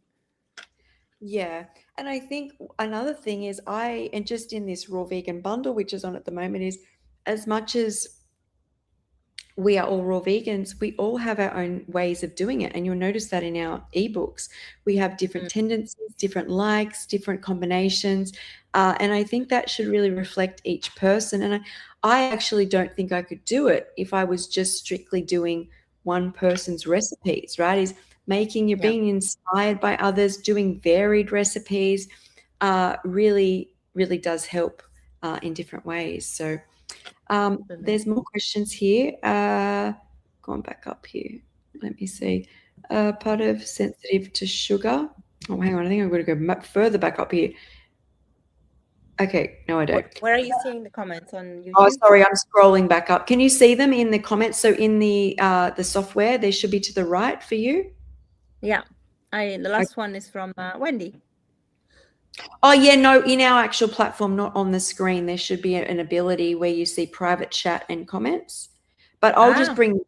Speaker 1: Yeah. And I think another thing is and just in this raw vegan bundle, which is on at the moment, is as much as we are all raw vegans, we all have our own ways of doing it. And you'll notice that in our ebooks, we have different tendencies, different likes, different combinations. And I think that should really reflect each person. And I actually don't think I could do it if I was just strictly doing one person's recipes, right? Is you're being inspired by others, doing varied recipes, really, really does help in different ways. So, there's more questions here. Going back up here. Let me see. Part of sensitive to sugar. Oh, hang on. I think I'm going to go further back up here. Okay. No, I don't.
Speaker 2: Where are you seeing the comments on YouTube?
Speaker 1: Oh, sorry. I'm scrolling back up. Can you see them in the comments? So in the software, they should be to the right for you.
Speaker 2: Yeah. The last one is from Wendy.
Speaker 1: Oh, yeah, no, in our actual platform, not on the screen, there should be an ability where you see private chat and comments. But I'll just bring,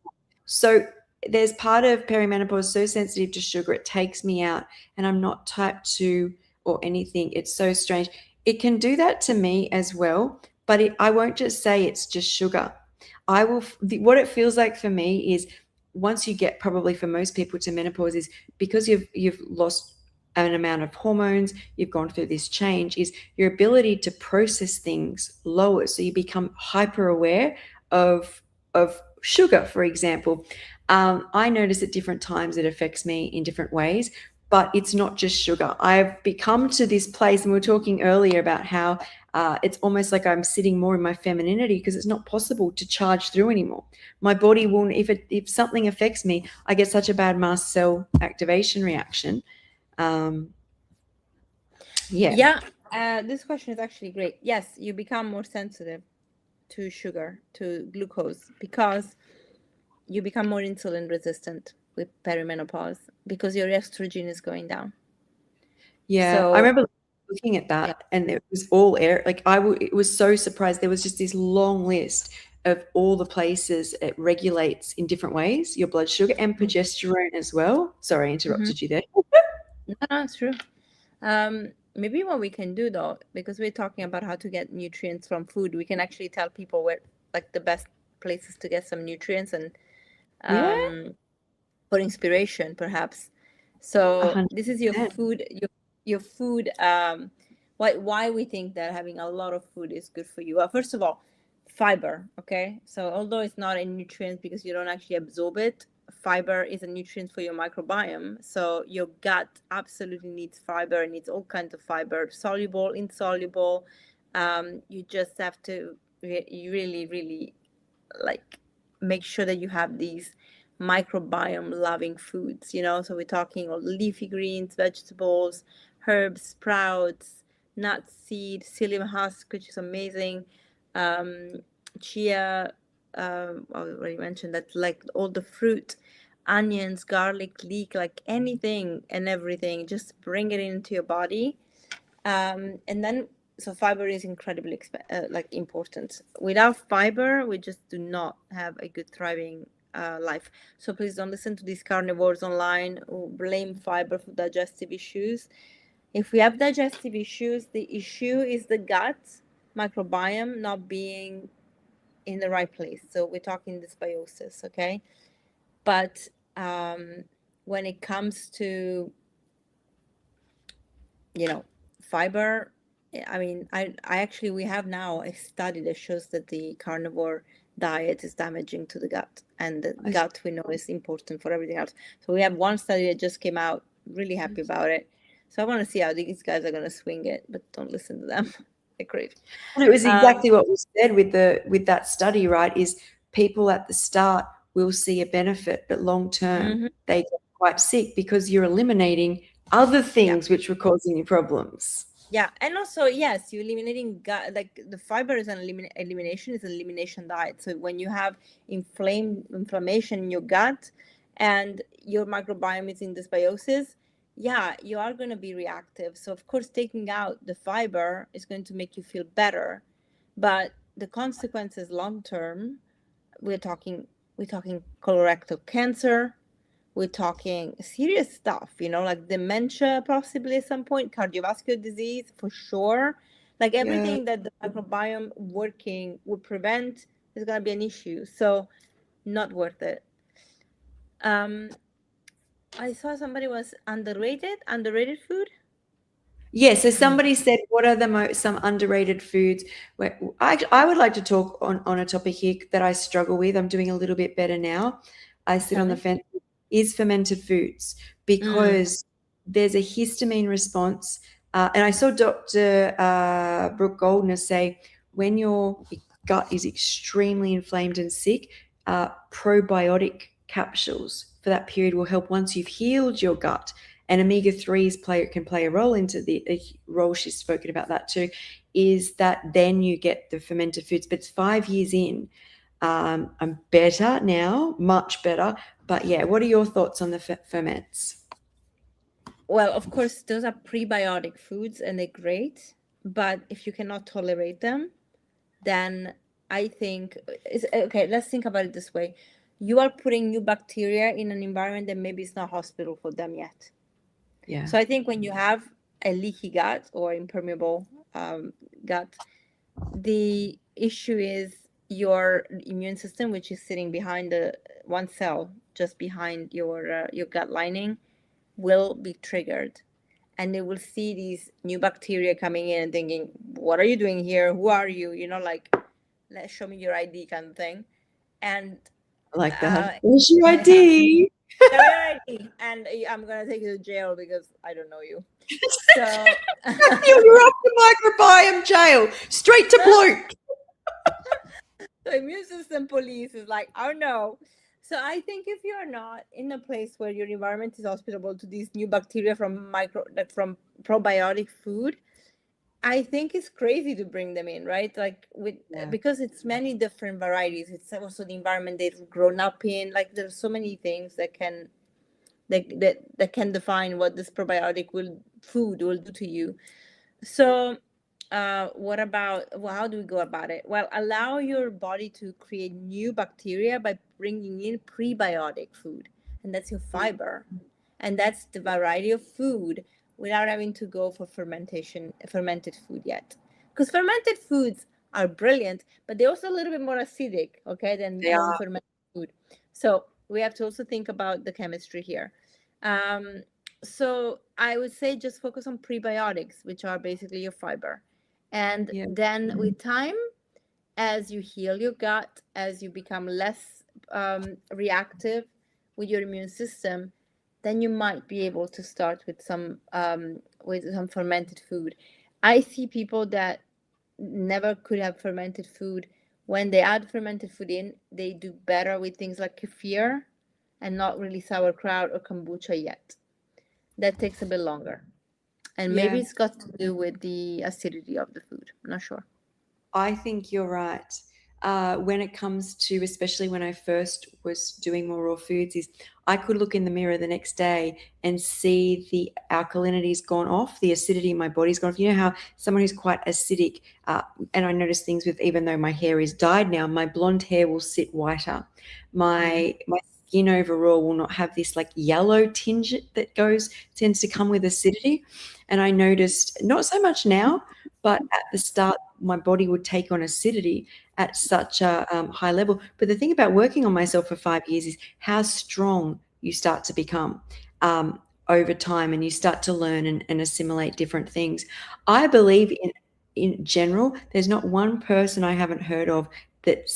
Speaker 1: so there's part of perimenopause so sensitive to sugar, it takes me out, and I'm not type 2 or anything. It's so strange. It can do that to me as well, but I won't just say it's just sugar. What it feels like for me is, once you get, probably for most people, to menopause, is because you've lost an amount of hormones, you've gone through this change, is your ability to process things lowers. So you become hyper aware of sugar, for example. I notice at different times it affects me in different ways, but it's not just sugar. I've become to this place, and we were talking earlier about how it's almost like I'm sitting more in my femininity because it's not possible to charge through anymore. My body won't, if something affects me, I get such a bad mast cell activation reaction.
Speaker 2: Yeah. This question is actually great. Yes, you become more sensitive to sugar, to glucose, because you become more insulin resistant with perimenopause because your estrogen is going down.
Speaker 1: Yeah, I
Speaker 2: So
Speaker 1: remember looking at
Speaker 2: yeah.
Speaker 1: that, and it was all air. Like it was so surprised. There was just this long list of all the places it regulates in different ways your blood sugar and progesterone as well. Sorry, I interrupted you there.
Speaker 2: No, it's true. Maybe what we can do though, because we're talking about how to get nutrients from food, we can actually tell people where like the best places to get some nutrients and
Speaker 1: Yeah,
Speaker 2: for inspiration perhaps. So this is your
Speaker 1: 100%.
Speaker 2: food, your food. Why we think that having a lot of food is good for you? Well, first of all, fiber. Okay, so although it's not a nutrient because you don't actually absorb it, fiber is a nutrient for your microbiome. So your gut absolutely needs fiber. It needs all kinds of fiber, soluble, insoluble. You just have to really, really like make sure that you have these microbiome loving foods, so we're talking of leafy greens, vegetables, herbs, sprouts, nuts, seed, psyllium husk, which is amazing, chia, I already mentioned that, like all the fruit, onions, garlic, leek, like anything and everything, just bring it into your body. And then, so fiber is incredibly important. Without fiber, we just do not have a good thriving life. So please don't listen to these carnivores online who blame fiber for digestive issues. If we have digestive issues, the issue is the gut microbiome not being in the right place. So we're talking dysbiosis, okay? But when it comes to fiber, I mean, I actually, we have now a study that shows that the carnivore diet is damaging to the gut, and the gut, we know, is important for everything else. So we have one study that just came out, really happy about it. So I want to see how these guys are going to swing it, but don't listen to them. They're crazy.
Speaker 1: Well, it was exactly what was said with that study, right? Is people at the start will see a benefit, but long term they get quite sick because you're eliminating other things which were causing you problems.
Speaker 2: Yeah, and also, yes, you're eliminating gut, like the fiber is an elimination, is an elimination diet. So when you have inflammation in your gut and your microbiome is in dysbiosis, yeah, you are going to be reactive. So of course, taking out the fiber is going to make you feel better, but the consequences long term, we're talking colorectal cancer, we're talking serious stuff, like dementia, possibly at some point, cardiovascular disease for sure. Like everything that the microbiome working would prevent is going to be an issue. So not worth it. I saw somebody was underrated food.
Speaker 1: Yeah, so somebody said, what are some underrated foods? Where I would like to talk on a topic here that I struggle with. I'm doing a little bit better now. I sit on the fence. Is fermented foods, because there's a histamine response. And I saw Dr. Brooke Goldner say, when your gut is extremely inflamed and sick, probiotic capsules for that period will help once you've healed your gut. And omega-3s can play a role into the role. She's spoken about that too, is that then you get the fermented foods. But it's 5 years in. I'm better now, much better. But yeah, what are your thoughts on the ferments?
Speaker 2: Well, of course, those are prebiotic foods and they're great. But if you cannot tolerate them, then I think, okay, let's think about it this way. You are putting new bacteria in an environment that maybe it's not hospitable for them yet.
Speaker 1: Yeah.
Speaker 2: So I think when you have a leaky gut or impermeable gut, the issue is your immune system, which is sitting behind the one cell just behind your gut lining, will be triggered, and they will see these new bacteria coming in and thinking, "What are you doing here? Who are you?" Like, "Let's show me your ID," kind of thing. And
Speaker 1: I like that. Where's your ID?
Speaker 2: me, and I'm gonna take you to jail because I don't know you. So
Speaker 1: You're off the microbiome jail, straight to bloke.
Speaker 2: the immune system police is like, oh no. So I think if you're not in a place where your environment is hospitable to these new bacteria from probiotic food, I think it's crazy to bring them in, right? Like because it's many different varieties. It's also the environment they've grown up in. Like there's so many things that can that can define what this probiotic food will do to you. So what about, well, how do we go about it? Well, allow your body to create new bacteria by bringing in prebiotic food, and that's your fiber, and that's the variety of food without having to go for fermented food yet, because fermented foods are brilliant, but they're also a little bit more acidic, okay, than non-fermented food. So we have to also think about the chemistry here. So I would say just focus on prebiotics, which are basically your fiber. And then with time, as you heal your gut, as you become less reactive with your immune system, then you might be able to start with some fermented food. I see people that never could have fermented food. When they add fermented food in, they do better with things like kefir and not really sauerkraut or kombucha yet. That takes a bit longer. And maybe it's got to do with the acidity of the food. I'm not sure.
Speaker 1: I think you're right. When it comes to, especially when I first was doing more raw foods, is I could look in the mirror the next day and see the alkalinity's gone off, the acidity in my body's gone off. You know how someone who's quite acidic, and I notice things with, even though my hair is dyed now, my blonde hair will sit whiter. My skin overall will not have this like yellow tinge that tends to come with acidity. And I noticed, not so much now, but at the start, my body would take on acidity at such a high level. But the thing about working on myself for 5 years is how strong you start to become over time, and you start to learn and assimilate different things. I believe in general, there's not one person I haven't heard of that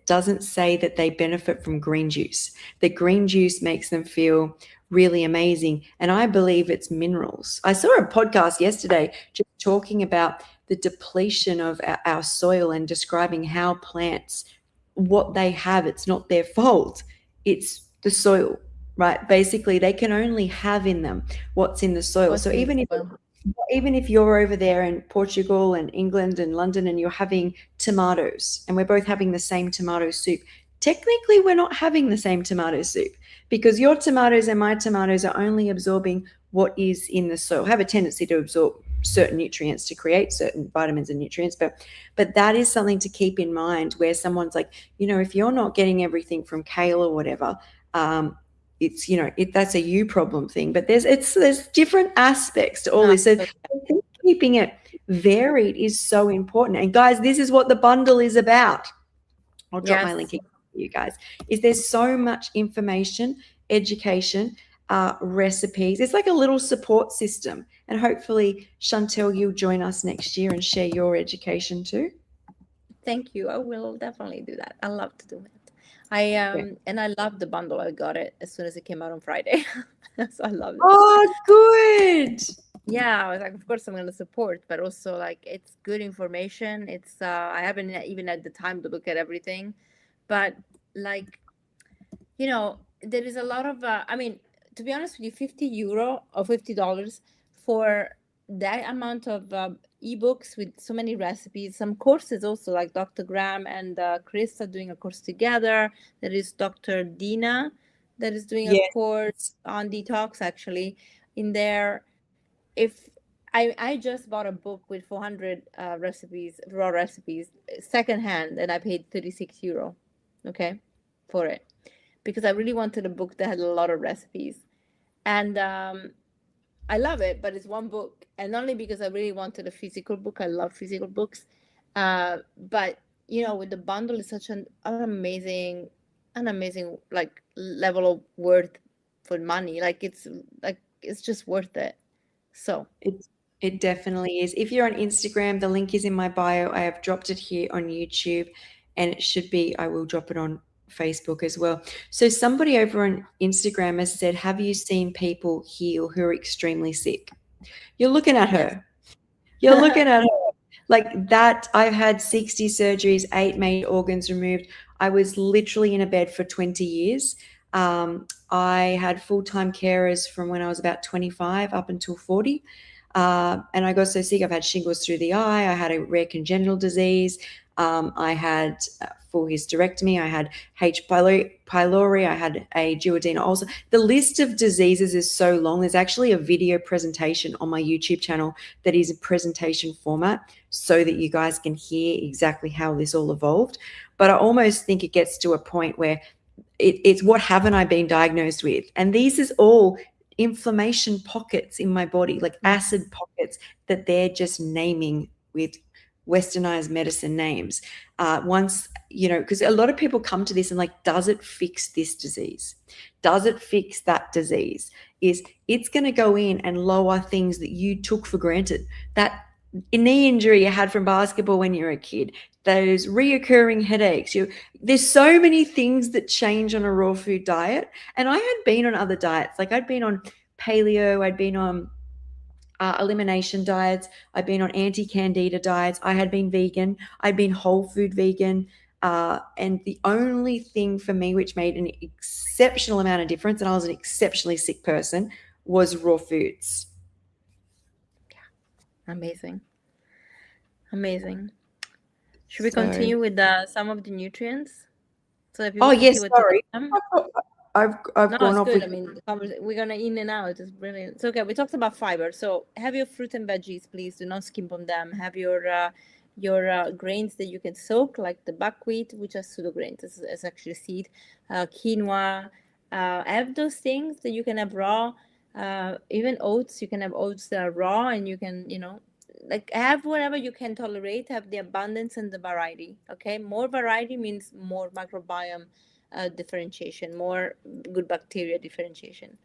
Speaker 1: doesn't say that they benefit from green juice, that green juice makes them feel really amazing. And I believe it's minerals. I saw a podcast yesterday just talking about the depletion of our soil and describing how plants, what they have, it's not their fault. It's the soil, right? Basically, they can only have in them what's in the soil. So even if you're over there in Portugal and England and London and you're having tomatoes and we're both having the same tomato soup, technically we're not having the same tomato soup, because your tomatoes and my tomatoes are only absorbing what is in the soil, have a tendency to absorb certain nutrients to create certain vitamins and nutrients. But that is something to keep in mind, where someone's like, if you're not getting everything from kale or whatever, it's, that's a you problem thing. But there's different aspects to all this. So keeping it varied is so important. And guys, this is what the bundle is about. I'll drop my link in for you guys. There's so much information, education, recipes. It's like a little support system. And hopefully, Chantel, you'll join us next year and share your education too.
Speaker 2: Thank you. I will definitely do that. I love to do it. And I love the bundle. I got it as soon as it came out on Friday. So I love it.
Speaker 1: Oh, good.
Speaker 2: Yeah, I was like, of course I'm going to support, but also like it's good information. It's I haven't even had the time to look at everything, but like, there is a lot of I mean, to be honest with you, €50 or $50 for that amount of ebooks with so many recipes, some courses also, like Dr. Graham and Chris are doing a course together. There is Dr. Dina that is doing a course on detox actually in there. If I just bought a book with 400 recipes, raw recipes, secondhand, and I paid €36, okay, for it, because I really wanted a book that had a lot of recipes. And I love it, but it's one book, and only because I really wanted a physical book. I love physical books. But with the bundle, it's such an amazing like level of worth for money. Like it's just worth it. So
Speaker 1: it definitely is. If you're on Instagram, the link is in my bio. I have dropped it here on YouTube, and it should be, I will drop it on Facebook as well. So somebody over on Instagram has said, have you seen people heal who are extremely sick? You're looking at
Speaker 2: Yes.
Speaker 1: her. You're looking at her. Like that, I've had 60 surgeries, 8 major organs removed. I was literally in a bed for 20 years. I had full-time carers from when I was about 25 up until 40. And I got so sick. I've had shingles through the eye. I had a rare congenital disease. I had full hysterectomy. I had H. pylori. I had a duodenal ulcer. The list of diseases is so long. There's actually a video presentation on my YouTube channel that is a presentation format so that you guys can hear exactly how this all evolved. But I almost think it gets to a point where it's what haven't I been diagnosed with? And these is all inflammation pockets in my body, like acid pockets that they're just naming with westernized medicine names. Once, because a lot of people come to this and like, does it fix this disease? Does it fix that disease? It's going to go in and lower things that you took for granted. That knee injury you had from basketball when you were a kid, those reoccurring headaches, there's so many things that change on a raw food diet. And I had been on other diets. Like I'd been on paleo, I'd been on elimination diets, I'd been on anti-candida diets, I had been vegan, I'd been whole food vegan. And the only thing for me which made an exceptional amount of difference, and I was an exceptionally sick person, was raw foods.
Speaker 2: Amazing. Should we continue with some of the nutrients? So that people
Speaker 1: Oh
Speaker 2: can
Speaker 1: yes,
Speaker 2: see what
Speaker 1: sorry.
Speaker 2: them?
Speaker 1: I've
Speaker 2: No,
Speaker 1: gone
Speaker 2: it's
Speaker 1: off
Speaker 2: good.
Speaker 1: with.
Speaker 2: I mean, we're gonna in and out. It's brilliant. It's okay. We talked about fiber. So have your fruit and veggies, please. Do not skimp on them. Have your grains that you can soak, like the buckwheat, which are pseudo grains. It's actually seed. Quinoa. Have those things that you can have raw. Even oats. You can have oats that are raw, and you can, like have whatever you can tolerate. Have the abundance and the variety. Okay, more variety means more microbiome differentiation, more good bacteria differentiation.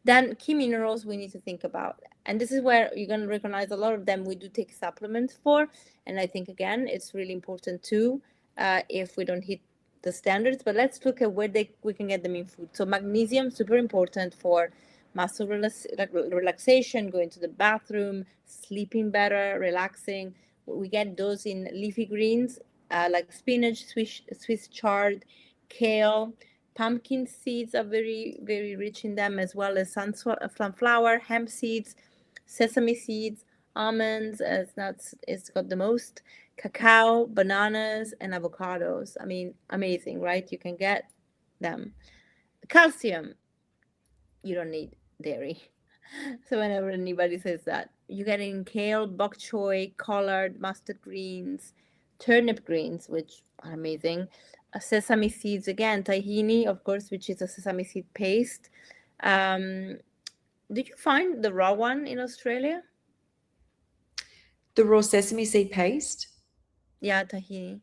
Speaker 2: Then key minerals we need to think about, and this is where you're going to recognize a lot of them we do take supplements for. And I think again it's really important too, if we don't hit the standards. But let's look at where we can get them in food. So magnesium, super important for muscle relaxation, going to the bathroom, sleeping better, relaxing. We get those in leafy greens, like spinach, Swiss chard, kale. Pumpkin seeds are very, very rich in them, as well as sunflower, hemp seeds, sesame seeds, almonds as nuts. It's got the most. Cacao, bananas, and avocados. I mean, amazing, right? You can get them. Calcium, you don't need dairy. So whenever anybody says that, you get in kale, bok choy, collard, mustard greens, turnip greens, which are amazing. Sesame seeds again, tahini, of course, which is a sesame seed paste. Did you find the raw one in Australia?
Speaker 1: The raw sesame seed paste?
Speaker 2: Yeah, tahini.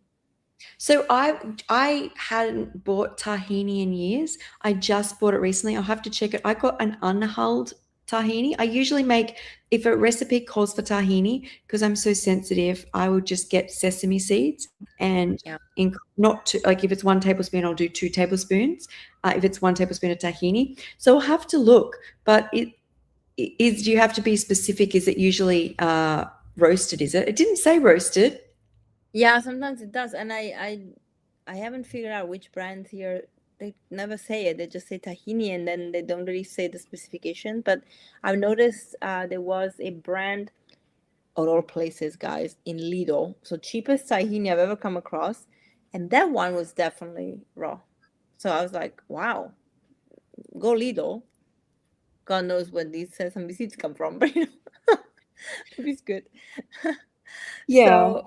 Speaker 1: So I hadn't bought tahini in years. I just bought it recently. I'll have to check it. I got an unhulled tahini. I usually make, if a recipe calls for tahini, because I'm so sensitive, I would just get sesame seeds and not to, like if it's 1 tablespoon, I'll do 2 tablespoons. If it's 1 tablespoon of tahini, so I'll have to look. But do you have to be specific? Is it usually roasted? Is it? It didn't say roasted.
Speaker 2: Yeah, sometimes it does, and I haven't figured out which brands here. They never say it. They just say tahini, and then they don't really say the specification. But I've noticed there was a brand, of all places, guys, in Lidl. So cheapest tahini I've ever come across, and that one was definitely raw. So I was like, wow, go Lidl. God knows where these sesame seeds come from, but it's good.
Speaker 1: Yeah.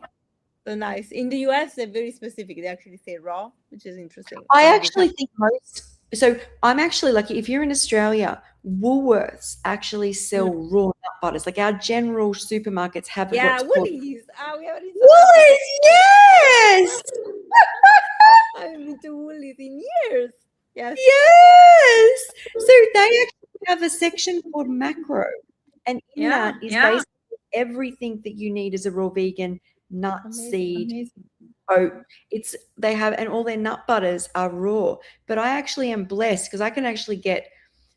Speaker 2: So nice. In the US, they're very specific. They actually say raw, which is interesting.
Speaker 1: I actually think so I'm actually lucky. If you're in Australia, Woolworths actually sell raw nut butters. Like our general supermarkets have what's called
Speaker 2: Woolies. We haven't eaten
Speaker 1: Woolies. Yes.
Speaker 2: I haven't been to Woolies in years. Yes.
Speaker 1: Yes. So they actually have a section called macro, and in that is basically everything that you need as a raw vegan: nut, seed, oat. They have, and all their nut butters are raw. But I actually am blessed because I can actually get.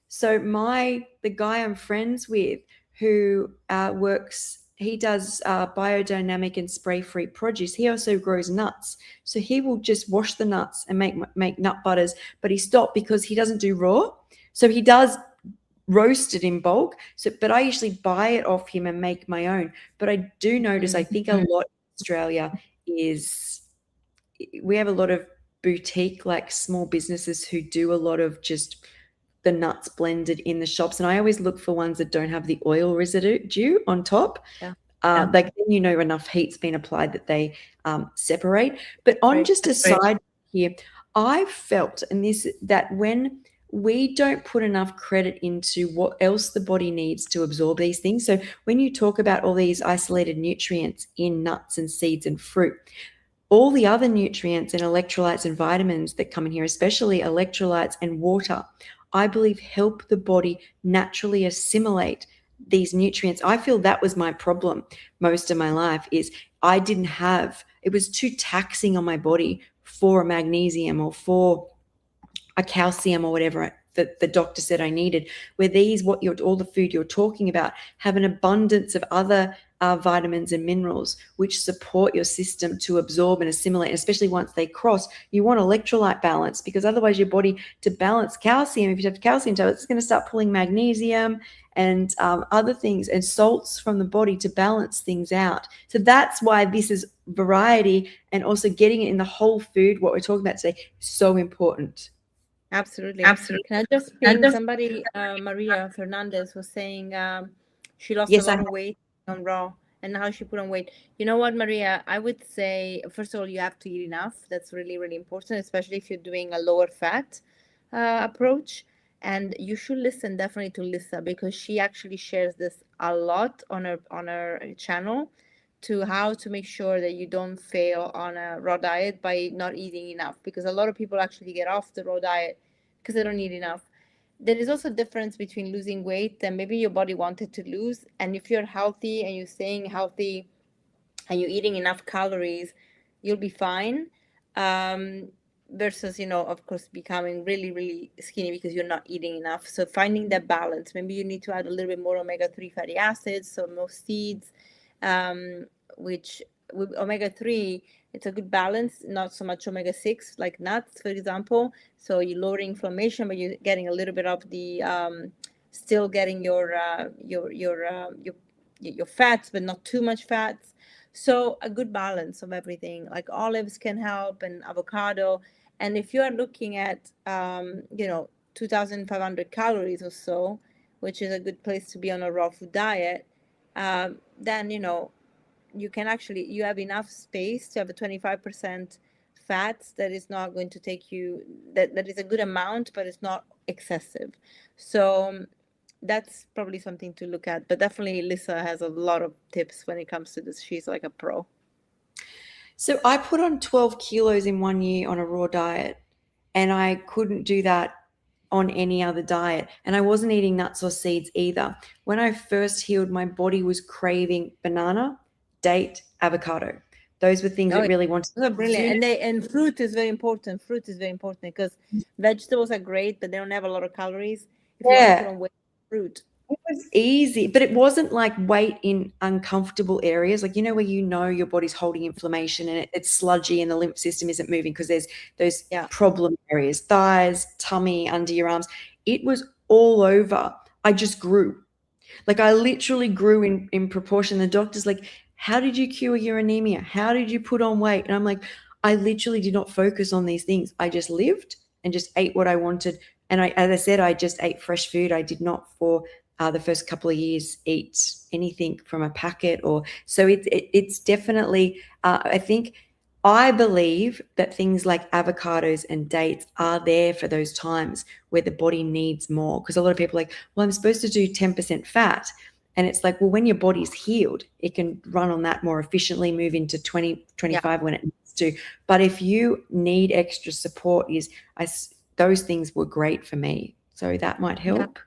Speaker 1: So the guy I'm friends with who works, he does biodynamic and spray-free produce. He also grows nuts, so he will just wash the nuts and make nut butters. But he stopped because he doesn't do raw, so he does roast it in bulk. So, but I usually buy it off him and make my own. But I do notice, I think a lot in Australia is we have a lot of boutique, like small businesses who do a lot of just the nuts blended in the shops. And I always look for ones that don't have the oil residue on top.
Speaker 2: Yeah.
Speaker 1: Like then enough heat's been applied that they separate. But on
Speaker 2: Right.
Speaker 1: just a side here, I felt that when we don't put enough credit into what else the body needs to absorb these things. So when you talk about all these isolated nutrients in nuts and seeds and fruit, all the other nutrients and electrolytes and vitamins that come in here, especially electrolytes and water, I believe help the body naturally assimilate these nutrients. I feel that was my problem most of my life is it was too taxing on my body for a magnesium or for a calcium or whatever that the doctor said I needed, where all the food you're talking about have an abundance of other vitamins and minerals which support your system to absorb and assimilate, especially once they cross. You want electrolyte balance because otherwise your body, to balance calcium, if you have calcium tablets, it's going to start pulling magnesium and other things and salts from the body to balance things out. So that's why this is variety, and also getting it in the whole food, what we're talking about today, is so important.
Speaker 2: Absolutely. Can I just ping somebody? Maria Fernandez was saying she lost a
Speaker 1: Yes,
Speaker 2: lot of weight on raw, and now she put on weight. You know what, Maria? I would say, first of all, you have to eat enough. That's really, really important, especially if you're doing a lower fat approach. And you should listen definitely to Lisa because she actually shares this a lot on her channel, to how to make sure that you don't fail on a raw diet by not eating enough, because a lot of people actually get off the raw diet because they don't eat enough. There is also a difference between losing weight that maybe your body wanted to lose, and if you're healthy and you're staying healthy and you're eating enough calories, you'll be fine. Versus, of course, becoming really, really skinny because you're not eating enough. So finding that balance, maybe you need to add a little bit more omega-3 fatty acids, so more seeds, which with omega-3, it's a good balance, not so much omega-6 like nuts, for example. So you lower inflammation, but you're getting a little bit of the still getting your fats, but not too much fats. So a good balance of everything, like olives can help, and avocado. And if you are looking at 2,500 calories or so, which is a good place to be on a raw food diet, then you can you have enough space to have a 25% fats that is not going to take you, that is a good amount, but it's not excessive. So that's probably something to look at. But definitely Lisa has a lot of tips when it comes to this. She's like a pro.
Speaker 1: So I put on 12 kilos in 1 year on a raw diet, and I couldn't do that on any other diet. And I wasn't eating nuts or seeds either. When I first healed, my body was craving banana, date, avocado. Those were things it really wanted.
Speaker 2: Those are brilliant. And fruit is very important. Fruit is very important because vegetables are great, but they don't have a lot of calories. If you want to put on weight, fruit.
Speaker 1: It was easy, but it wasn't like weight in uncomfortable areas. Like, where your body's holding inflammation and it's sludgy and the lymph system isn't moving because there's those problem areas, thighs, tummy, under your arms. It was all over. I just grew. Like I literally grew in proportion. The doctor's like, how did you cure your anemia? How did you put on weight? And I'm like, I literally did not focus on these things. I just lived and just ate what I wanted. And as I said, I just ate fresh food. I did not for the first couple of years eat anything from a packet so it's definitely I believe that things like avocados and dates are there for those times where the body needs more, because a lot of people are like, well, I'm supposed to do 10% fat, and it's like, well, when your body's healed, it can run on that more efficiently, move into 20, 25 when it needs to. But if you need extra support, those things were great for me, so that might help.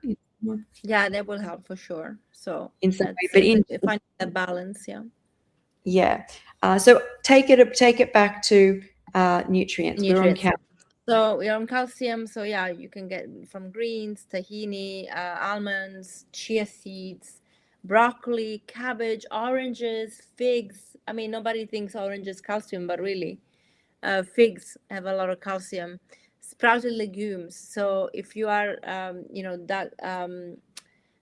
Speaker 2: Yeah, that will help for sure. So
Speaker 1: in some way, but
Speaker 2: finding that balance,
Speaker 1: Yeah. So take it back to nutrients. We're on
Speaker 2: Nutrients.
Speaker 1: cal.
Speaker 2: So we are on calcium. So yeah, you can get from greens, tahini, almonds, chia seeds, broccoli, cabbage, oranges, figs. I mean, nobody thinks oranges calcium, but really, figs have a lot of calcium. Sprouted legumes. So if you are,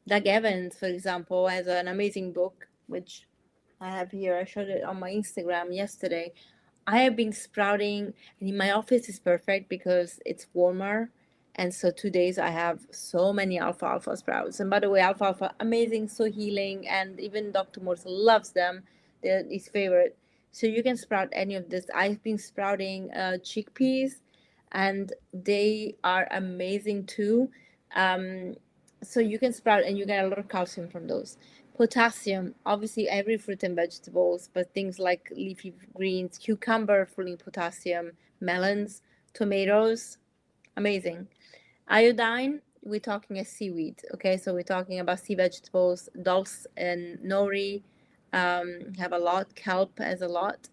Speaker 2: Doug Evans, for example, has an amazing book which I have here. I showed it on my Instagram yesterday. I have been sprouting, and in my office is perfect because it's warmer. And so 2 days I have so many alfalfa sprouts. And by the way, alfalfa, amazing, so healing, and even Dr. Morse loves them. They're his favorite. So you can sprout any of this. I've been sprouting chickpeas, and they are amazing too. Um, so you can sprout, and you get a lot of calcium from those. Potassium, obviously every fruit and vegetables, but things like leafy greens, cucumber full in potassium, melons, tomatoes, amazing. Iodine, we're talking a seaweed, okay? So we're talking about sea vegetables, dulse and nori have a lot, kelp has a lot.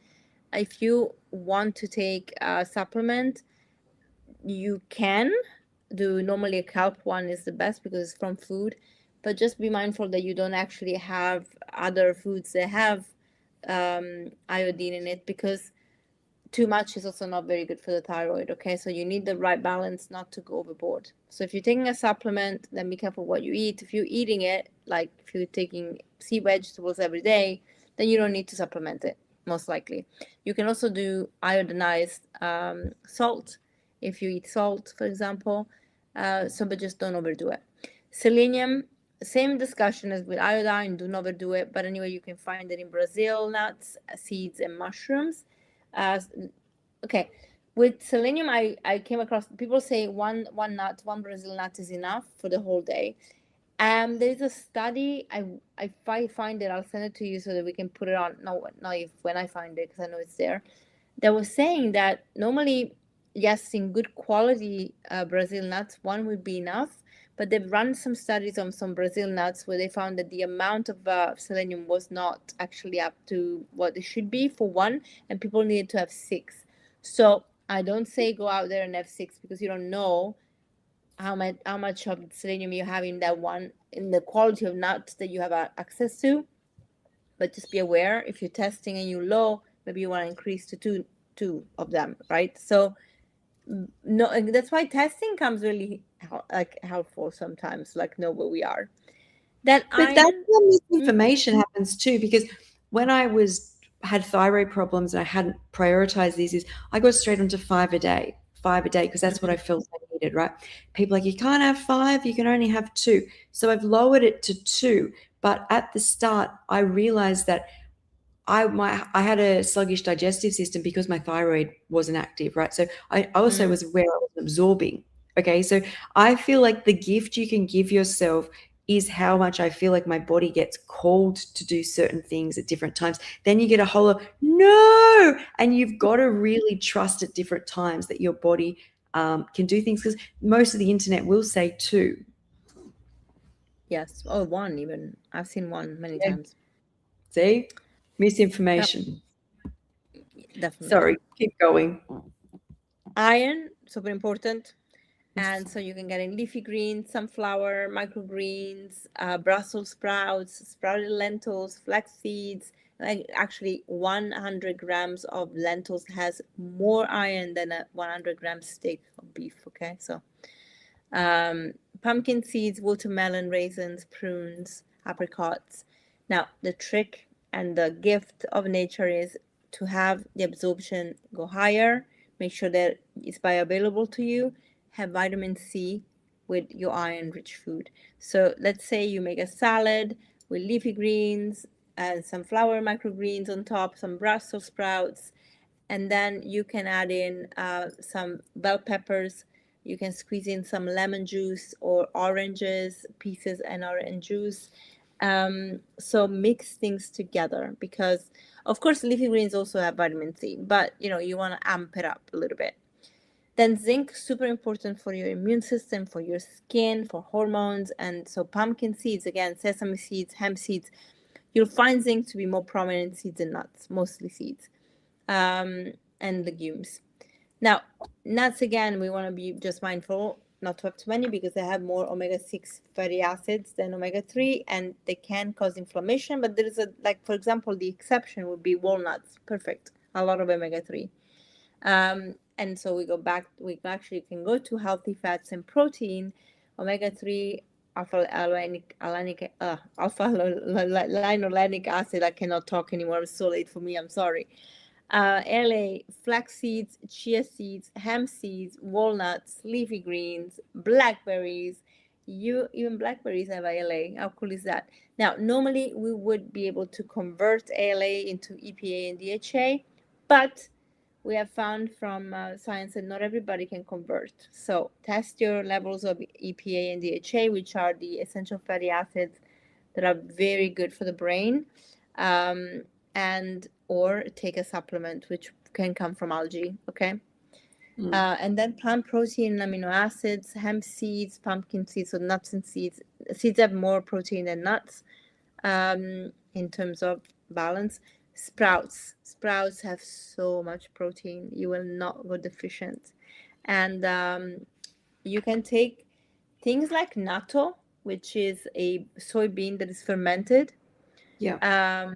Speaker 2: If you want to take a supplement, you can do, normally a kelp one is the best because it's from food, but just be mindful that you don't actually have other foods that have iodine in it, because too much is also not very good for the thyroid. Okay, so you need the right balance not to go overboard. So if you're taking a supplement, then be careful what you eat. If you're eating it, like if you're taking sea vegetables every day, then you don't need to supplement it, most likely. You can also do iodinized salt if you eat salt, for example. But just don't overdo it. Selenium, same discussion as with iodine, do not overdo it. But anyway, you can find it in Brazil nuts, seeds, and mushrooms. uh, okay, with selenium, I came across people say one Brazil nut is enough for the whole day. There's a study. If I find it, I'll send it to you so that we can put it on. No, not if when I find it, because I know it's there. That was saying that normally, yes, in good quality Brazil nuts, one would be enough. But they've run some studies on some Brazil nuts where they found that the amount of selenium was not actually up to what it should be for one, and people needed to have six. So I don't say go out there and have six, because you don't know how much of selenium you have in that one, in the quality of nuts that you have access to. But just be aware, if you're testing and you're low, maybe you want to increase to two of them, right? So no, and that's why testing comes really helpful sometimes, like know where we are. Then
Speaker 1: But that's
Speaker 2: iron.
Speaker 1: where
Speaker 2: Mm,
Speaker 1: misinformation happens too, because when I had thyroid problems and I hadn't prioritized these, is I got straight onto 5 a day, 5 a day, because that's what I
Speaker 2: mhm.
Speaker 1: felt I needed, right? People are like, you can't have five, you can only have two. So I've lowered it to two. But at the start, I realized that I had a sluggish digestive system because my thyroid wasn't active, right? So I also
Speaker 2: Mm.
Speaker 1: was where I was absorbing. Okay, so I feel like the gift you can give yourself is how much I feel like my body gets called to do certain things at different times. Then you get a whole of no, and you've got to really trust at different times that your body can do things, because most of the internet will say two.
Speaker 2: Yes, or one even. I've seen one many
Speaker 1: Okay,
Speaker 2: times.
Speaker 1: see,
Speaker 2: Yep,
Speaker 1: misinformation.
Speaker 2: definitely.
Speaker 1: Sorry, keep going.
Speaker 2: Iron, super important. And so you can get in leafy greens, sunflower, microgreens, Brussels sprouts, sprouted lentils, flax seeds. Like actually, 100 grams of lentils has more iron than a 100-gram steak of beef. Okay, so pumpkin seeds, watermelon, raisins, prunes, apricots. Now, the trick and the gift of nature is to have the absorption go higher. Make sure that it's bioavailable to you. Have vitamin C with your iron rich food. So, let's say you make a salad with leafy greens and some flower microgreens on top, some Brussels sprouts, and then you can add in some bell peppers. You can squeeze in some lemon juice or oranges pieces and orange juice. So mix things together, because of course leafy greens also have vitamin C, but you want to amp it up a little bit. Then zinc, super important for your immune system, for your skin, for hormones. And so pumpkin seeds, again, sesame seeds, hemp seeds, You'll find zinc to be more prominent in seeds and nuts, mostly seeds, and legumes. Now, nuts, again, we want to be just mindful not to have too many because they have more omega-6 fatty acids than omega-3, and they can cause inflammation. But there is like, for example, the exception would be walnuts. Perfect. A lot of omega-3. And so we actually can go to healthy fats and protein, omega-3, linolenic acid. I cannot talk anymore. It's so late for me. I'm sorry. LA, flax seeds, chia seeds, hemp seeds, walnuts, leafy greens, blackberries. Even blackberries have ALA. How cool is that? Now, normally we would be able to convert ALA into EPA and DHA, but we have found from science that not everybody can convert. So test your levels of EPA and DHA, which are the essential fatty acids that are very good for the brain, and or take a supplement, which can come from algae. Okay. And then plant protein and amino acids, hemp seeds, pumpkin seeds, so nuts and seeds. Seeds have more protein than nuts in terms of balance. Sprouts have so much protein, you will not go deficient. And you can take things like natto, which is a soybean that is fermented.
Speaker 1: Yeah.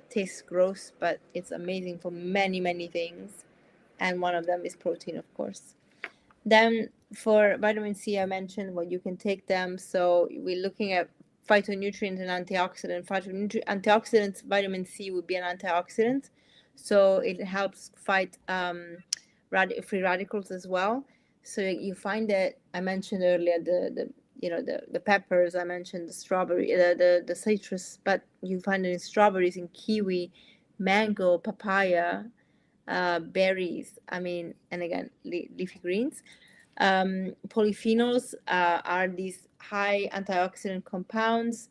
Speaker 2: Tastes gross, but it's amazing for many things, and one of them is protein, of course. Then for vitamin C, I mentioned you can take them. So we're looking at phytonutrients and antioxidant. Antioxidants, vitamin C would be an antioxidant, so it helps fight free radicals as well. So you find that I mentioned earlier the peppers. I mentioned the strawberry, the citrus, but you find it in strawberries, in kiwi, mango, papaya, berries. I mean, and again, leafy greens. Polyphenols are these high antioxidant compounds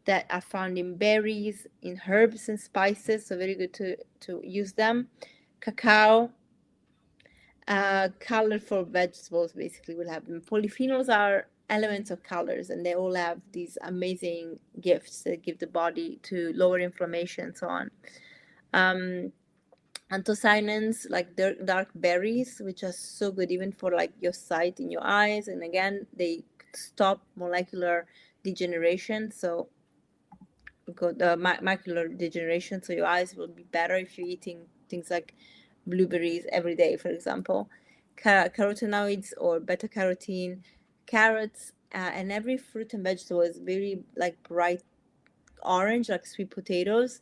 Speaker 2: that are found in berries, in herbs and spices, so very good to use them. Cacao, colorful vegetables basically will have them. Polyphenols are elements of colors, and they all have these amazing gifts that give the body to lower inflammation and so on. Anthocyanins, like dark berries, which are so good even for like your sight in your eyes, and again they stop molecular degeneration, so macular degeneration, so your eyes will be better if you're eating things like blueberries every day, for example. Carotenoids or beta carotene, carrots, and every fruit and vegetable is very like bright orange, like sweet potatoes,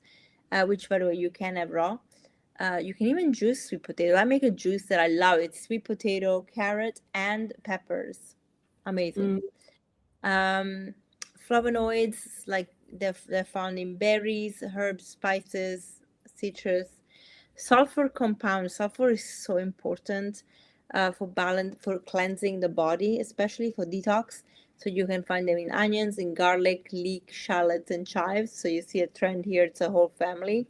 Speaker 2: which by the way you can have raw. You can even juice sweet potato. I make a juice that I love. It's sweet potato, carrot, and peppers. Amazing. Flavonoids, like they're found in berries, herbs, spices, citrus. Sulfur compounds. Sulfur is so important for balance, for cleansing the body, especially for detox. So you can find them in onions, in garlic, leek, shallots, and chives. So you see a trend here. It's a whole family.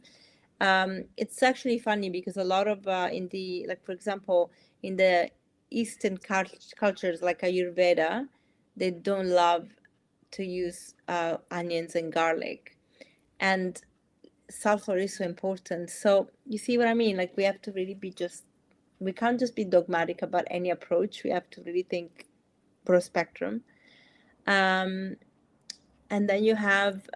Speaker 2: It's actually funny because a lot of in the, like, for example, in the Eastern cultures like Ayurveda, they don't love to use onions and garlic, and sulfur is so important. So you see what I mean? Like, we have to really we can't just be dogmatic about any approach. We have to really think broad spectrum. And then you have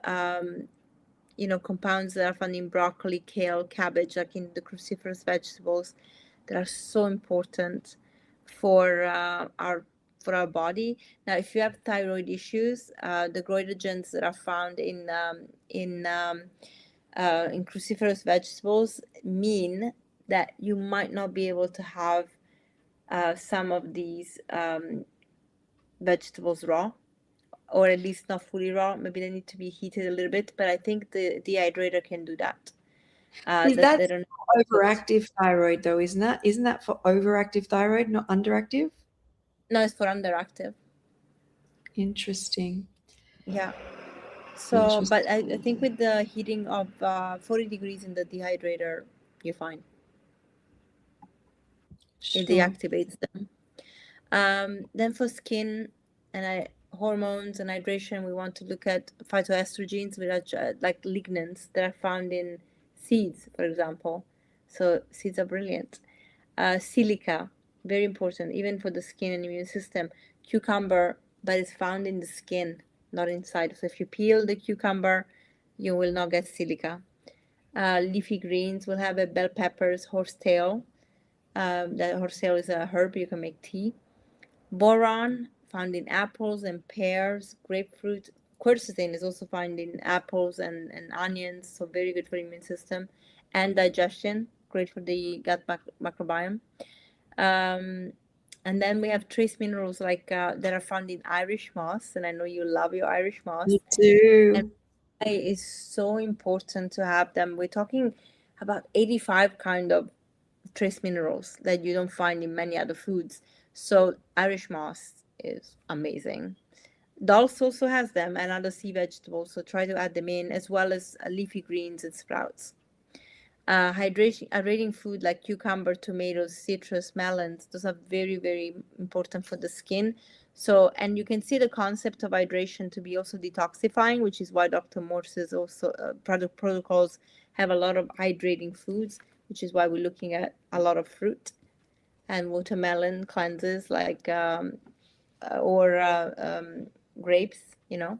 Speaker 2: compounds that are found in broccoli, kale, cabbage, like in the cruciferous vegetables, that are so important for our body. Now, if you have thyroid issues, the goitrogens that are found in cruciferous vegetables mean that you might not be able to have some of these vegetables raw, or at least not fully raw. Maybe they need to be heated a little bit, but I think the dehydrator can do that.
Speaker 1: Is that overactive thyroid though, isn't that? Isn't that for overactive thyroid, not underactive?
Speaker 2: No, it's for underactive.
Speaker 1: Interesting.
Speaker 2: Yeah. So, but I think with the heating of 40 degrees in the dehydrator, you're fine. It deactivates them. Then for skin, and hormones and hydration, we want to look at phytoestrogens, which are like lignans that are found in seeds, for example. So seeds are brilliant. Silica, very important, even for the skin and immune system. Cucumber, but it's found in the skin, not inside. So if you peel the cucumber, you will not get silica. Leafy greens will have a bell peppers, horsetail. That horsetail is a herb, you can make tea. Boron, found in apples and pears, grapefruit. Quercetin is also found in apples and onions, so very good for immune system and digestion, great for the gut microbiome. Um, and then we have trace minerals like that are found in Irish moss, and I know you love your Irish moss.
Speaker 1: Me too.
Speaker 2: And it is so important to have them. We're talking about 85 kind of trace minerals that you don't find in many other foods. So Irish moss is amazing. Dulse also has them and other sea vegetables, so try to add them in as well as leafy greens and sprouts. Hydrating food like cucumber, tomatoes, citrus, melons, those are very, very important for the skin. So, and you can see the concept of hydration to be also detoxifying, which is why Dr. Morse's also product protocols have a lot of hydrating foods, which is why we're looking at a lot of fruit and watermelon cleanses like or grapes, you know.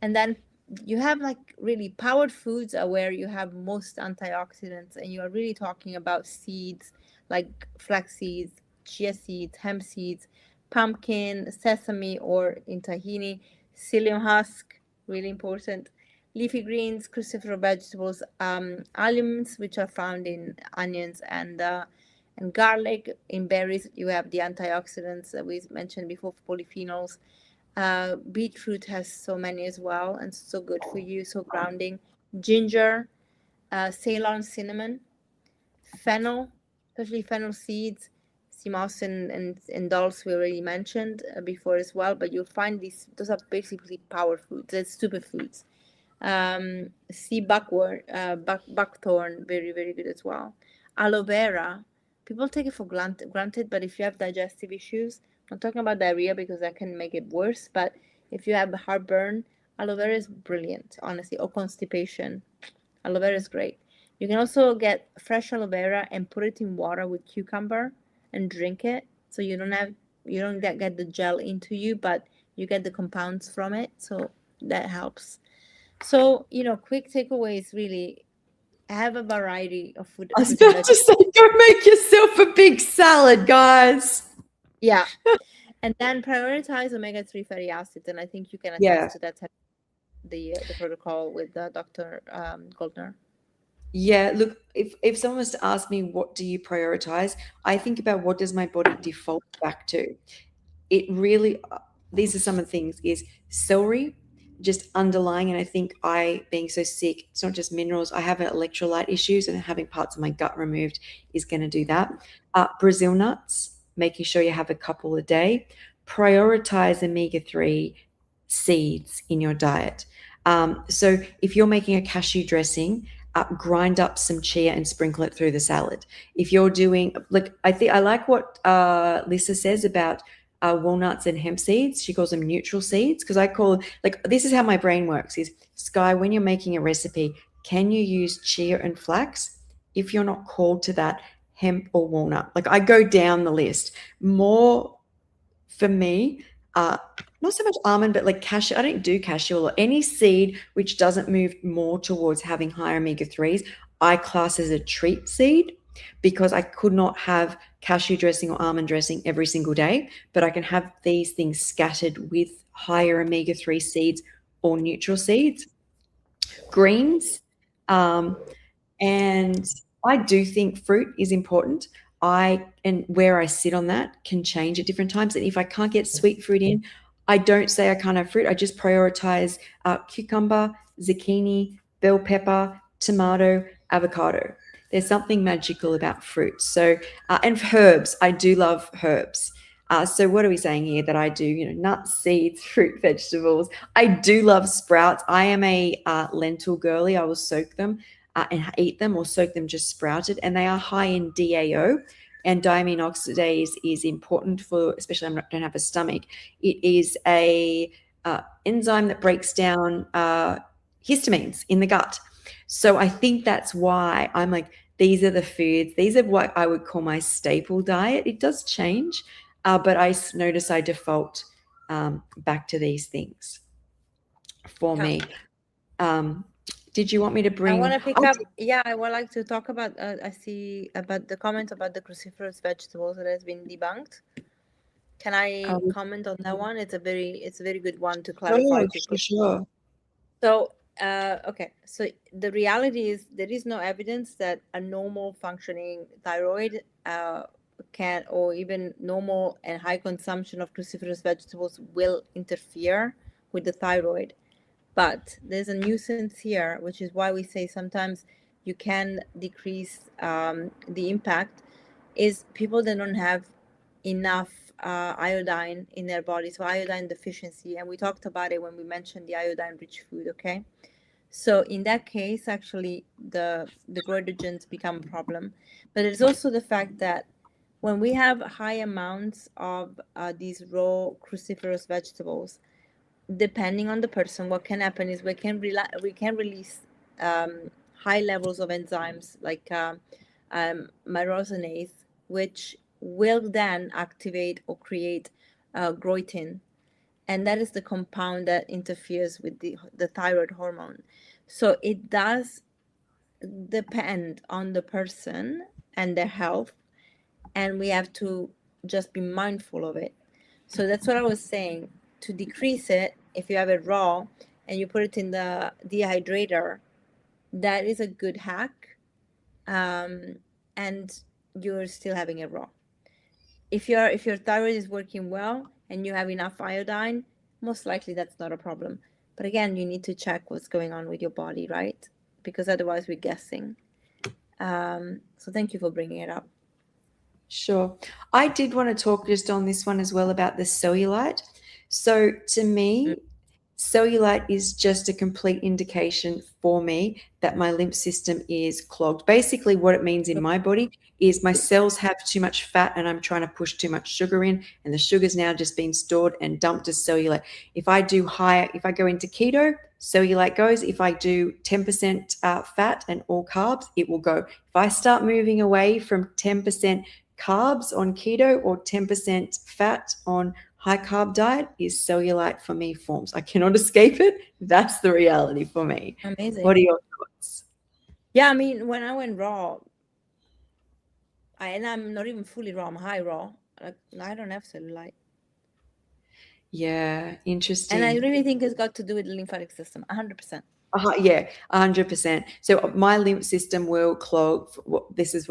Speaker 2: And then you have like really powered foods are where you have most antioxidants, and you are really talking about seeds like flax seeds, chia seeds, hemp seeds, pumpkin, sesame, or in tahini, psyllium husk, really important. Leafy greens, cruciferous vegetables, almonds, which are found in onions and garlic. In berries, you have the antioxidants that we mentioned before, polyphenols. Beetroot has so many as well, and so good for you, so grounding. Ginger, Ceylon cinnamon, fennel, especially fennel seeds, sea moss and dulse we already mentioned before as well. But you'll find those are basically power foods. That's superfoods. Sea buckwort, buckthorn, very, very good as well. Aloe vera, people take it for granted, but if you have digestive issues, I'm talking about diarrhea because that can make it worse, but if you have heartburn, aloe vera is brilliant, honestly, or constipation. Aloe vera is great. You can also get fresh aloe vera and put it in water with cucumber and drink it. So you don't get the gel into you, but you get the compounds from it. So that helps. So, quick takeaways really have a variety of
Speaker 1: I was
Speaker 2: fruit and
Speaker 1: about to
Speaker 2: vegetables.
Speaker 1: say, go make yourself a big salad, guys.
Speaker 2: Yeah. And then prioritize omega-3 fatty acids. And I think you can
Speaker 1: Yeah.
Speaker 2: attest to that, the protocol with Dr. Goldner.
Speaker 1: Yeah, look, if someone was to ask me what do you prioritize, I think about what does my body default back to. It really, these are some of the things is celery, just underlying, and I think being so sick, it's not just minerals. I have electrolyte issues, and having parts of my gut removed is going to do that. Brazil nuts, making sure you have a couple a day. Prioritize omega-3 seeds in your diet. So if you're making a cashew dressing, grind up some chia and sprinkle it through the salad. If you're doing, like, I like what Lisa says about walnuts and hemp seeds. She calls them neutral seeds, because I call, like, this is how my brain works is, Skye, when you're making a recipe, can you use chia and flax? If you're not called to that, hemp or walnut. Like, I go down the list. More for me, not so much almond, but like cashew. I don't do cashew or any seed which doesn't move more towards having higher omega-3s. I class as a treat seed, because I could not have cashew dressing or almond dressing every single day, but I can have these things scattered with higher omega-3 seeds or neutral seeds. Greens, and I do think fruit is important. And where I sit on that can change at different times. And if I can't get sweet fruit in, I don't say I can't have fruit. I just prioritize cucumber, zucchini, bell pepper, tomato, avocado. There's something magical about fruit. So, and herbs, I do love herbs. So what are we saying here that I do? Nuts, seeds, fruit, vegetables. I do love sprouts. I am a lentil girly. I will soak them and eat them, or soak them just sprouted. And they are high in DAO. and diamine oxidase is important for, especially I don't have a stomach. It is a enzyme that breaks down histamines in the gut. So I think that's why I'm like, these are the foods. These are what I would call my staple diet. It does change, but I notice I default back to these things for
Speaker 2: Yeah.
Speaker 1: me. Did you want me to
Speaker 2: I
Speaker 1: bring?
Speaker 2: want to pick up. Yeah, I would like to talk about. I see about the comment about the cruciferous vegetables that has been debunked. Can I comment on that one? It's a very good one to clarify people.
Speaker 1: Sure.
Speaker 2: So, okay. So the reality is there is no evidence that a normal functioning thyroid can, or even normal and high consumption of cruciferous vegetables will interfere with the thyroid. But there's a nuisance here, which is why we say sometimes you can decrease the impact, is people that don't have enough iodine in their body, so iodine deficiency. And we talked about it when we mentioned the iodine-rich food, okay? So in that case, actually, the goitrogens become a problem. But it's also the fact that when we have high amounts of these raw cruciferous vegetables, depending on the person, what can happen is we can release high levels of enzymes like myrosinase, which will then activate or create groitin, and that is the compound that interferes with the thyroid hormone. So it does depend on the person and their health, and we have to just be mindful of it. So that's what I was saying. To decrease it, if you have it raw and you put it in the dehydrator, that is a good hack, and you're still having it raw. If your thyroid is working well and you have enough iodine, most likely that's not a problem. But again, you need to check what's going on with your body, right? Because otherwise we're guessing. So thank you for bringing it up.
Speaker 1: Sure. I did want to talk just on this one as well about the cellulite. So to me, cellulite is just a complete indication for me that my lymph system is clogged. Basically, what it means in my body is my cells have too much fat and I'm trying to push too much sugar in, and the sugar's now just being stored and dumped as cellulite. If I go into keto, cellulite goes. If I do 10% fat and all carbs, it will go. If I start moving away from 10% carbs on keto or 10% fat on high carb diet, is cellulite for me forms. I cannot escape it. That's the reality for me.
Speaker 2: Amazing.
Speaker 1: What are your thoughts?
Speaker 2: Yeah, I mean, when I went raw, and I'm not even fully raw, I'm high raw, I don't have cellulite.
Speaker 1: Yeah, interesting.
Speaker 2: And I really think it's got to do with the lymphatic system, 100%.
Speaker 1: Yeah, 100%. So my lymph system will clog. This is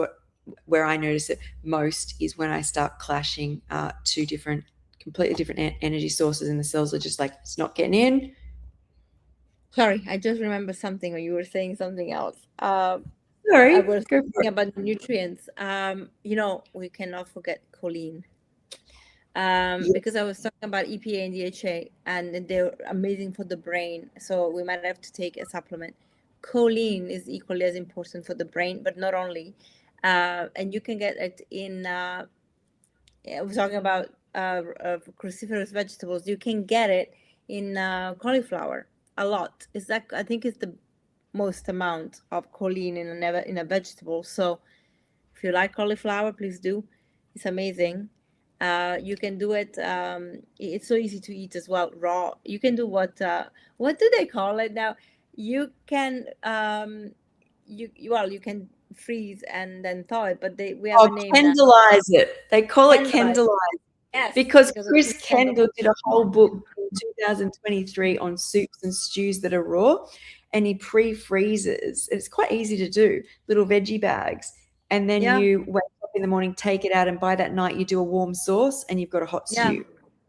Speaker 1: where I notice it most is when I start clashing two completely different energy sources, and the cells are just like, it's not getting in.
Speaker 2: Sorry, I just remember something when you were saying something else.
Speaker 1: Sorry,
Speaker 2: I was
Speaker 1: go for
Speaker 2: talking
Speaker 1: it.
Speaker 2: about nutrients. We cannot forget choline. Because I was talking about EPA and DHA, and they're amazing for the brain. So we might have to take a supplement. Choline is equally as important for the brain, but not only. And you can get it in. We're talking about cruciferous vegetables. You can get it in cauliflower a lot. I think it's the most amount of choline in a vegetable. So if you like cauliflower, please do. It's amazing. You can do it. It's so easy to eat as well, raw. You can do what do they call it now? You can you can freeze and then thaw it, but we have a name now.
Speaker 1: Kendalize it. They call it
Speaker 2: Kendalize.
Speaker 1: Kendalize.
Speaker 2: Yes,
Speaker 1: Because
Speaker 2: of
Speaker 1: Chris
Speaker 2: Chris
Speaker 1: Kendall did a whole book in 2023 on soups and stews that are raw, and he pre-freezes. It's quite easy to do, little veggie bags. And then you wake up in the morning, take it out, and by that night you do a warm sauce and you've got a hot stew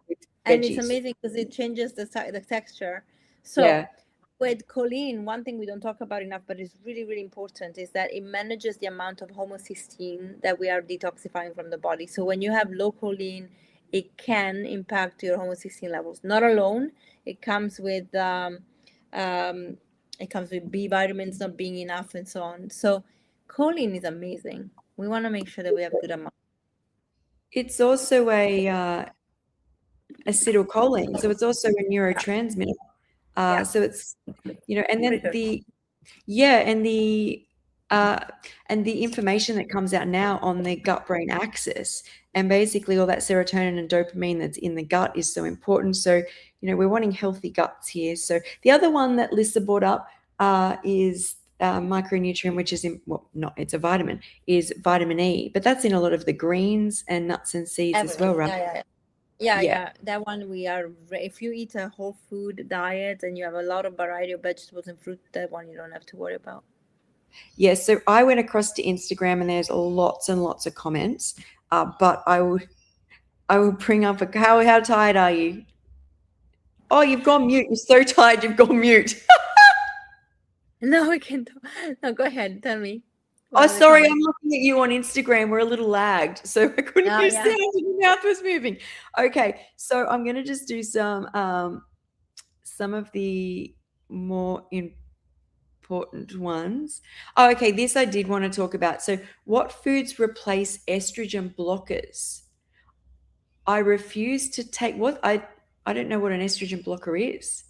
Speaker 1: with veggies.
Speaker 2: And it's amazing because it changes the texture. So with choline, one thing we don't talk about enough, but is really, really important, is that it manages the amount of homocysteine that we are detoxifying from the body. So when you have low choline, it can impact your homocysteine levels. Not alone, it comes with B vitamins not being enough and so on. So choline is amazing. We want to make sure that we have a good amount.
Speaker 1: It's also a acetylcholine, so it's also a neurotransmitter.
Speaker 2: Yeah,
Speaker 1: So it's, and then
Speaker 2: research.
Speaker 1: yeah, uh, and the information that comes out now on the gut-brain axis, and basically all that serotonin and dopamine that's in the gut is so important. So, we're wanting healthy guts here. So the other one that Lisa brought up is micronutrient, which is it's a vitamin, is vitamin E, but that's in a lot of the greens and nuts and seeds as well,
Speaker 2: Everything.
Speaker 1: right? Yeah.
Speaker 2: Yeah. That one if you eat a whole food diet and you have a lot of variety of vegetables and fruit, that one you don't have to worry about.
Speaker 1: Yeah, so I went across to Instagram and there's lots and lots of comments. But I will bring up how tired are you? Oh, you've gone mute. You're so tired. You've gone mute.
Speaker 2: No, we can talk. No, go ahead. Tell me. What
Speaker 1: Oh,
Speaker 2: are the
Speaker 1: sorry. I'm
Speaker 2: comments?
Speaker 1: looking at you on Instagram. We're a little lagged, so I couldn't
Speaker 2: Oh,
Speaker 1: hear sound
Speaker 2: yeah.
Speaker 1: and your mouth was moving. Okay, so I'm gonna just do some of the more important ones. Oh, okay. This I did want to talk about. So, what foods replace estrogen blockers? I refuse to take what I don't know what an estrogen blocker is.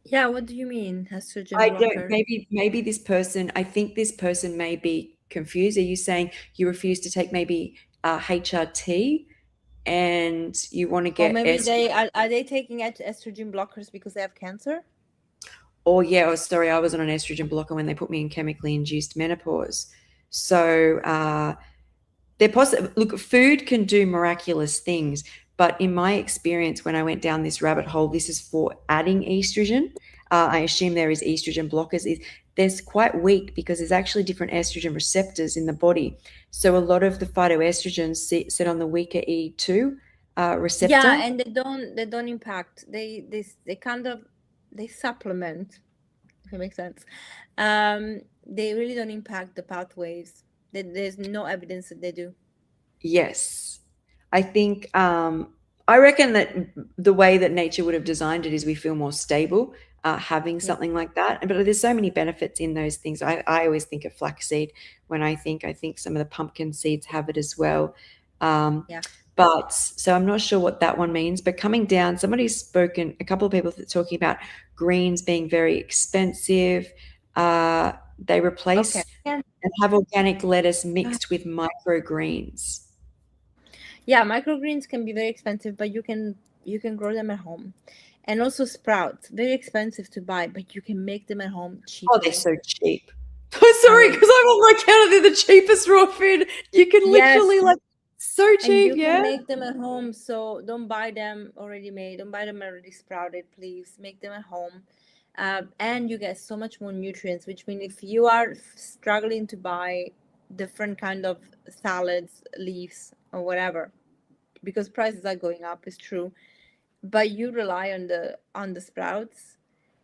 Speaker 2: Yeah, what do you mean, estrogen
Speaker 1: I don't.
Speaker 2: blocker?
Speaker 1: Maybe this person. I think this person may be confused. Are you saying you refuse to take maybe HRT and you want to
Speaker 2: Or
Speaker 1: get
Speaker 2: maybe
Speaker 1: estrogen?
Speaker 2: are they taking estrogen blockers because they have cancer?
Speaker 1: Or yeah. Oh, sorry. I was on an estrogen blocker when they put me in chemically induced menopause. So they're possible. Look, food can do miraculous things, but in my experience, when I went down this rabbit hole, this is for adding estrogen. I assume there is estrogen blockers. They're quite weak because there's actually different estrogen receptors in the body. So a lot of the phytoestrogens sit on the weaker E2
Speaker 2: Yeah,
Speaker 1: receptor.
Speaker 2: and they don't impact. They kind of they supplement, if it makes sense. They really don't impact the pathways. There's no evidence that they do.
Speaker 1: Yes. I think I reckon that the way that nature would have designed it is we feel more stable having
Speaker 2: Yeah,
Speaker 1: something like that. But there's so many benefits in those things. I always think of flaxseed when I think some of the pumpkin seeds have it as well. Um,
Speaker 2: yeah.
Speaker 1: but so I'm not sure what that one means. But coming down, somebody's spoken, a couple of people talking about greens being very expensive. They
Speaker 2: Okay.
Speaker 1: replace and have organic lettuce mixed with microgreens.
Speaker 2: Yeah, microgreens can be very expensive, but you can grow them at home. And also sprouts, very expensive to buy, but you can make them at home
Speaker 1: Oh, they're
Speaker 2: cheaply.
Speaker 1: so cheap.
Speaker 2: I
Speaker 1: Sorry,
Speaker 2: mean,
Speaker 1: because I'm on my counter. They're the cheapest raw food. You can
Speaker 2: yes,
Speaker 1: literally so
Speaker 2: and
Speaker 1: cheap,
Speaker 2: you can
Speaker 1: yeah.
Speaker 2: make them at home, so don't buy them already made. Don't buy them already sprouted, please. Make them at home. And you get so much more nutrients, which means if you are struggling to buy different kind of salads, leaves, or whatever, because prices are going up, it's true, but you rely on the sprouts,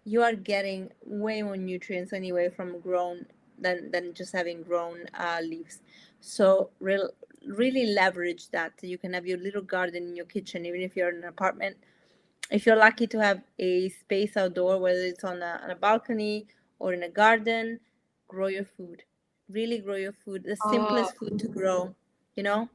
Speaker 2: you are getting way more nutrients anyway from grown than just having grown leaves. So really leverage that. You can have your little garden in your kitchen, even if you're in an apartment. If you're lucky to have a space outdoor, whether it's on a balcony or in a garden, grow your food. Really grow your food. The
Speaker 1: Oh,
Speaker 2: simplest food to grow, you know?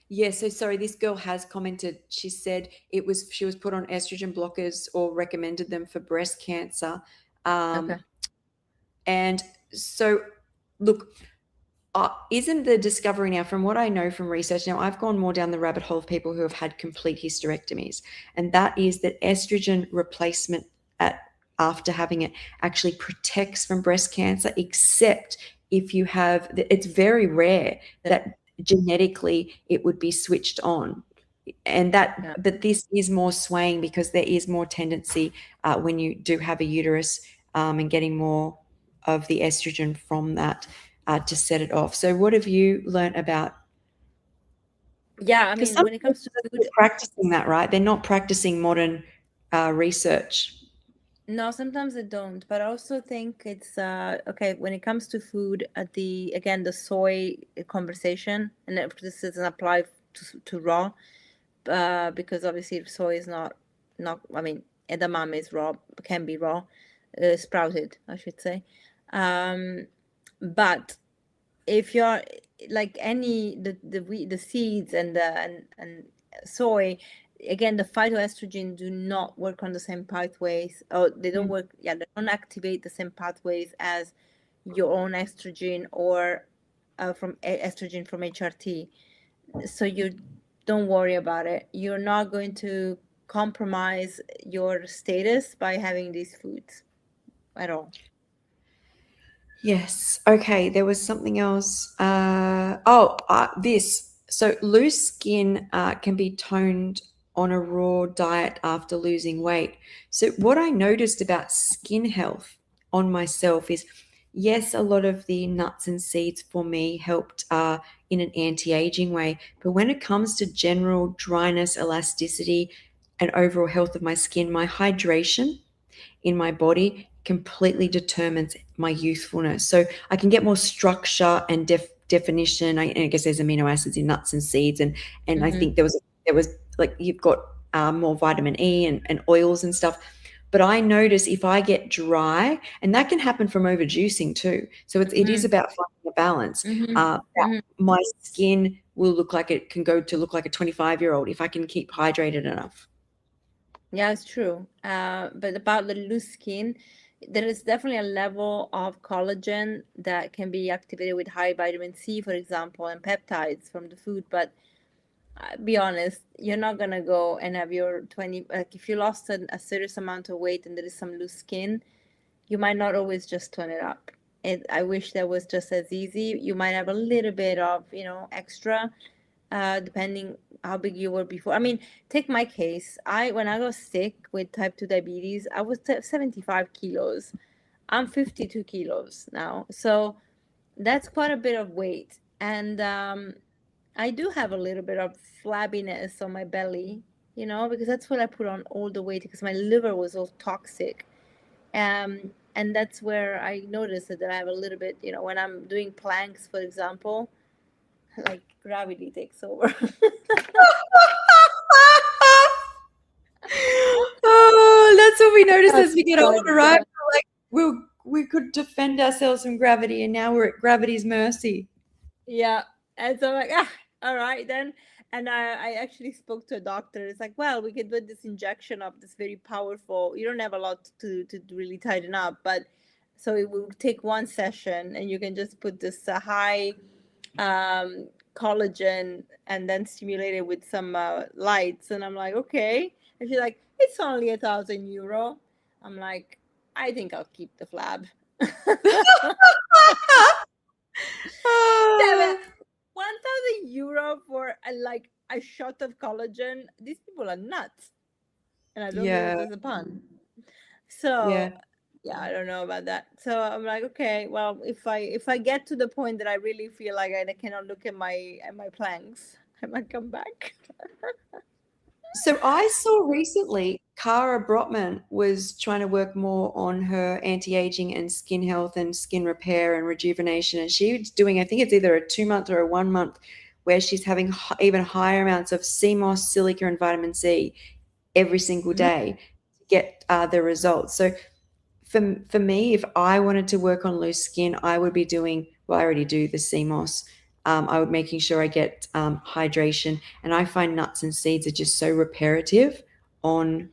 Speaker 1: yeah. So sorry, this girl has commented. She said she was put on estrogen blockers or recommended them for breast cancer.
Speaker 2: Okay.
Speaker 1: Um, and so, look, isn't the discovery now, from what I know from research, now I've gone more down the rabbit hole of people who have had complete hysterectomies, and that is that estrogen replacement after having it actually protects from breast cancer, except if you have, it's very rare that genetically it would be switched on. And
Speaker 2: Yeah.
Speaker 1: but this is more swaying because there is more tendency when you do have a uterus and getting more of the estrogen from that to set it off. So, what have you learnt about?
Speaker 2: Yeah, I
Speaker 1: Because
Speaker 2: mean,
Speaker 1: some
Speaker 2: when it
Speaker 1: people
Speaker 2: comes to
Speaker 1: are
Speaker 2: food,
Speaker 1: still practicing that, right? They're not practicing modern research.
Speaker 2: no, sometimes I don't, but I also think it's okay when it comes to food. At the again the soy conversation, and this doesn't apply to raw, because obviously soy is not. I mean, edamame is raw, can be raw, sprouted, I should say. Um, but if you're like any the wheat, the seeds and the and soy, again, the phytoestrogen do not work on the same pathways, or they don't
Speaker 1: Mm.
Speaker 2: work, yeah, they don't activate the same pathways as your own estrogen, or from estrogen from HRT. So you don't worry about it. You're not going to compromise your status by having these foods at all.
Speaker 1: Yes. Okay. There was something else. This. So loose skin can be toned on a raw diet after losing weight. So what I noticed about skin health on myself is, yes, a lot of the nuts and seeds for me helped in an anti-aging way. But when it comes to general dryness, elasticity, and overall health of my skin, my hydration in my body completely determines my youthfulness. So I can get more structure and definition. I guess there's amino acids in nuts and seeds, and I
Speaker 2: Mm-hmm.
Speaker 1: think there was like you've got more vitamin E and oils and stuff. But I notice if I get dry, and that can happen from overjuicing too. So it is
Speaker 2: Mm-hmm.
Speaker 1: about finding a balance.
Speaker 2: Mm-hmm.
Speaker 1: That
Speaker 2: Mm-hmm.
Speaker 1: my skin will look like it can go to look like a 25-year-old if I can keep hydrated enough.
Speaker 2: Yeah, it's true. But about the loose skin, there is definitely a level of collagen that can be activated with high vitamin C, for example, and peptides from the food. But be honest, you're not gonna go and have your 20, like if you lost a serious amount of weight and there is some loose skin, you might not always just tone it up. I wish that was just as easy. You might have a little bit of, extra, depending how big you were before. I mean, take my case. When I got sick with type 2 diabetes, I was 75 kilos. I'm 52 kilos now. So that's quite a bit of weight. And I do have a little bit of flabbiness on my belly, because that's what I put on all the weight because my liver was all toxic. And that's where I noticed that I have a little bit, when I'm doing planks, for example, like gravity takes over.
Speaker 1: Oh, that's what we notice
Speaker 2: That's
Speaker 1: as we get
Speaker 2: fun.
Speaker 1: older, right? We're like we could defend ourselves from gravity, and now we're at gravity's mercy.
Speaker 2: Yeah. And so I'm like, all right then. And I actually spoke to a doctor. It's like, well, we can do this injection of this very powerful. You don't have a lot to really tighten up, but so it will take one session, and you can just put this high collagen and then stimulate it with some lights. And I'm like, okay. And she's like, it's only €1,000. I'm like, I think I'll keep the flab. Damn it.
Speaker 1: Ah,
Speaker 2: €1,000 for like a shot of collagen. These people are nuts. And I don't mean it
Speaker 1: yeah,
Speaker 2: as a pun. So
Speaker 1: yeah.
Speaker 2: yeah, I don't know about that. So I'm like, okay, well, if I get to the point that I really feel like I cannot look at my planks, I might come back.
Speaker 1: So I saw recently Cara Brotman was trying to work more on her anti-aging and skin health and skin repair and rejuvenation, and she's doing, I think it's either a 2 month or a 1 month, where she's having even higher amounts of CMOS, silica, and vitamin C every single
Speaker 2: Mhm.
Speaker 1: day to get the results. So for me, if I wanted to work on loose skin, I would be doing, well, I already do the CMOS. I would making sure I get hydration, and I find nuts and seeds are just so reparative on.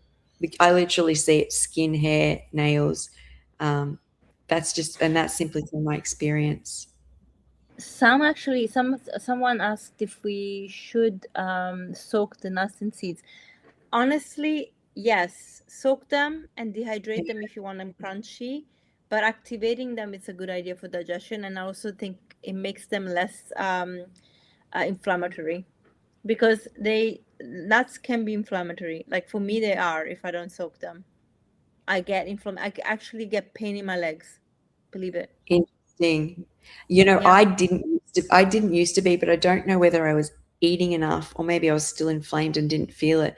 Speaker 1: I literally see it: skin, hair, nails. Um, that's just, and that's simply from my experience.
Speaker 2: Someone asked if we should soak the nuts and seeds. Honestly, yes, soak them and dehydrate them if you want them crunchy, but activating them is a good idea for digestion, and I also think it makes them less inflammatory, because they nuts can be inflammatory. Like for me, they are. If I don't soak them, I actually get pain in my legs. Believe it.
Speaker 1: Interesting.
Speaker 2: Yeah.
Speaker 1: I didn't used to be, but I don't know whether I was eating enough or maybe I was still inflamed and didn't feel it.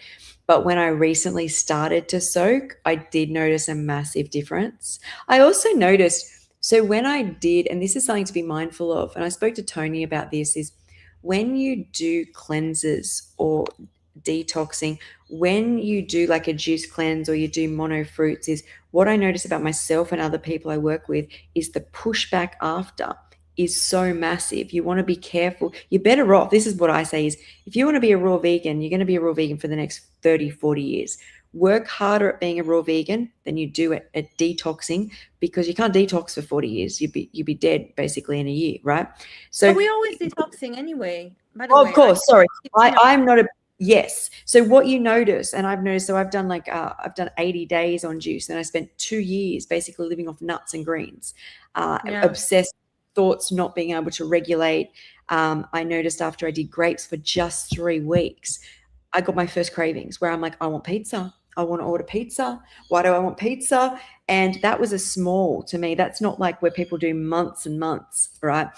Speaker 1: But when I recently started to soak, I did notice a massive difference. I also noticed, so when I did, and this is something to be mindful of, and I spoke to Tony about this, is when you do cleanses or detoxing, when you do like a juice cleanse or you do mono fruits, is what I notice about myself and other people I work with is the pushback after. is so massive. You want to be careful. You're better off. This is what I say is, if you want to be a raw vegan, you're going to be a raw vegan for the next 30, 40 years. Work harder at being a raw vegan than you do at detoxing, because you can't detox for 40 years. You'd be dead basically in a year, right? So
Speaker 2: But we always detoxing anyway. By the way,
Speaker 1: of course, sorry.
Speaker 2: you know,
Speaker 1: I'm not a yes. So what you notice, and I've noticed, so I've done 80 days on juice, and I spent 2 years basically living off nuts and greens, obsessed thoughts not being able to regulate. I noticed after I did grapes for just 3 weeks, I got my first cravings where I'm like, I want pizza. I want to order pizza. Why do I want pizza? And that was a small to me. That's not like where people do months and months, right?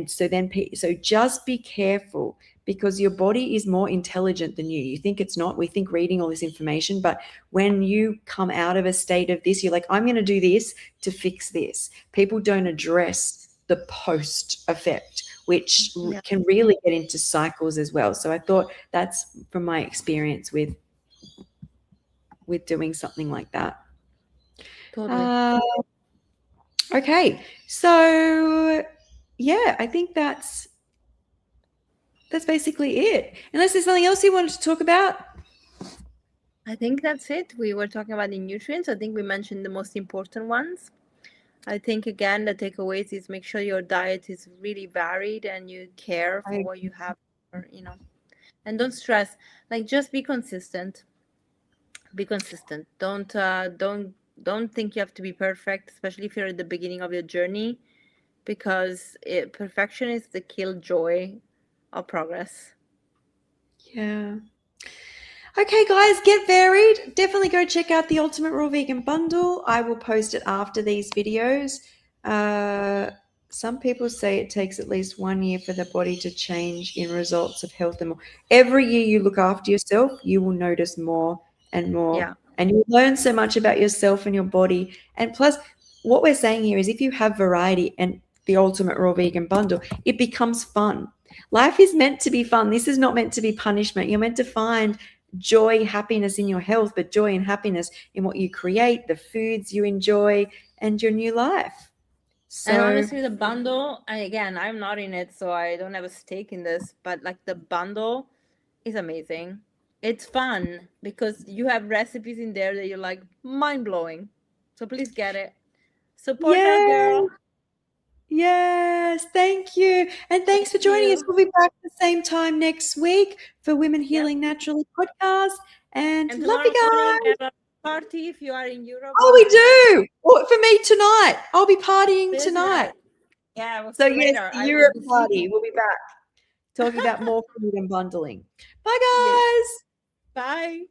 Speaker 1: So just be careful, because your body is more intelligent than you. You think it's not. We think reading all this information, but when you come out of a state of this, you're like, I'm going to do this to fix this. People don't address the post effect, which can really get into cycles as well. So I thought that's from my experience with doing something like that.
Speaker 2: totally.
Speaker 1: Okay, so yeah, I think that's basically it. Unless there's something else you wanted to talk about.
Speaker 2: I think that's it. We were talking about the nutrients. I think we mentioned the most important ones. I think, again, the takeaways is make sure your diet is really varied and you care for what you have, and don't stress. Like, just be consistent. Be consistent. Don't think you have to be perfect, especially if you're at the beginning of your journey, because perfection is the killjoy of progress.
Speaker 1: Yeah. Okay, guys, get varied. Definitely go check out the Ultimate Raw Vegan Bundle. I will post it after these videos. Some people say it takes at least 1 year for the body to change in results of health and more. Every year you look after yourself, you will notice more and more.
Speaker 2: Yeah.
Speaker 1: And you learn so much about yourself and your body. And plus, what we're saying here is if you have variety and the Ultimate Raw Vegan Bundle, it becomes fun. Life is meant to be fun. This is not meant to be punishment. You're meant to find joy, happiness in your health, but joy and happiness in what you create, the foods you enjoy, and your new life. So,
Speaker 2: and honestly, the bundle, again, I'm not in it, so I don't have a stake in this, but like the bundle is amazing. It's fun because you have recipes in there that you're like mind-blowing. So please get it. Support our girl.
Speaker 1: Yes, thank you. And thanks for joining us. We'll be back at the same time next week for Women Healing Naturally podcast. And love you guys.
Speaker 2: We have a party if you are in Europe.
Speaker 1: Oh, we do. Well, for me tonight. I'll be partying tonight.
Speaker 2: Yeah.
Speaker 1: So yes, the Europe party. We'll be back talking about more food and bundling. Bye, guys.
Speaker 2: Yes. Bye.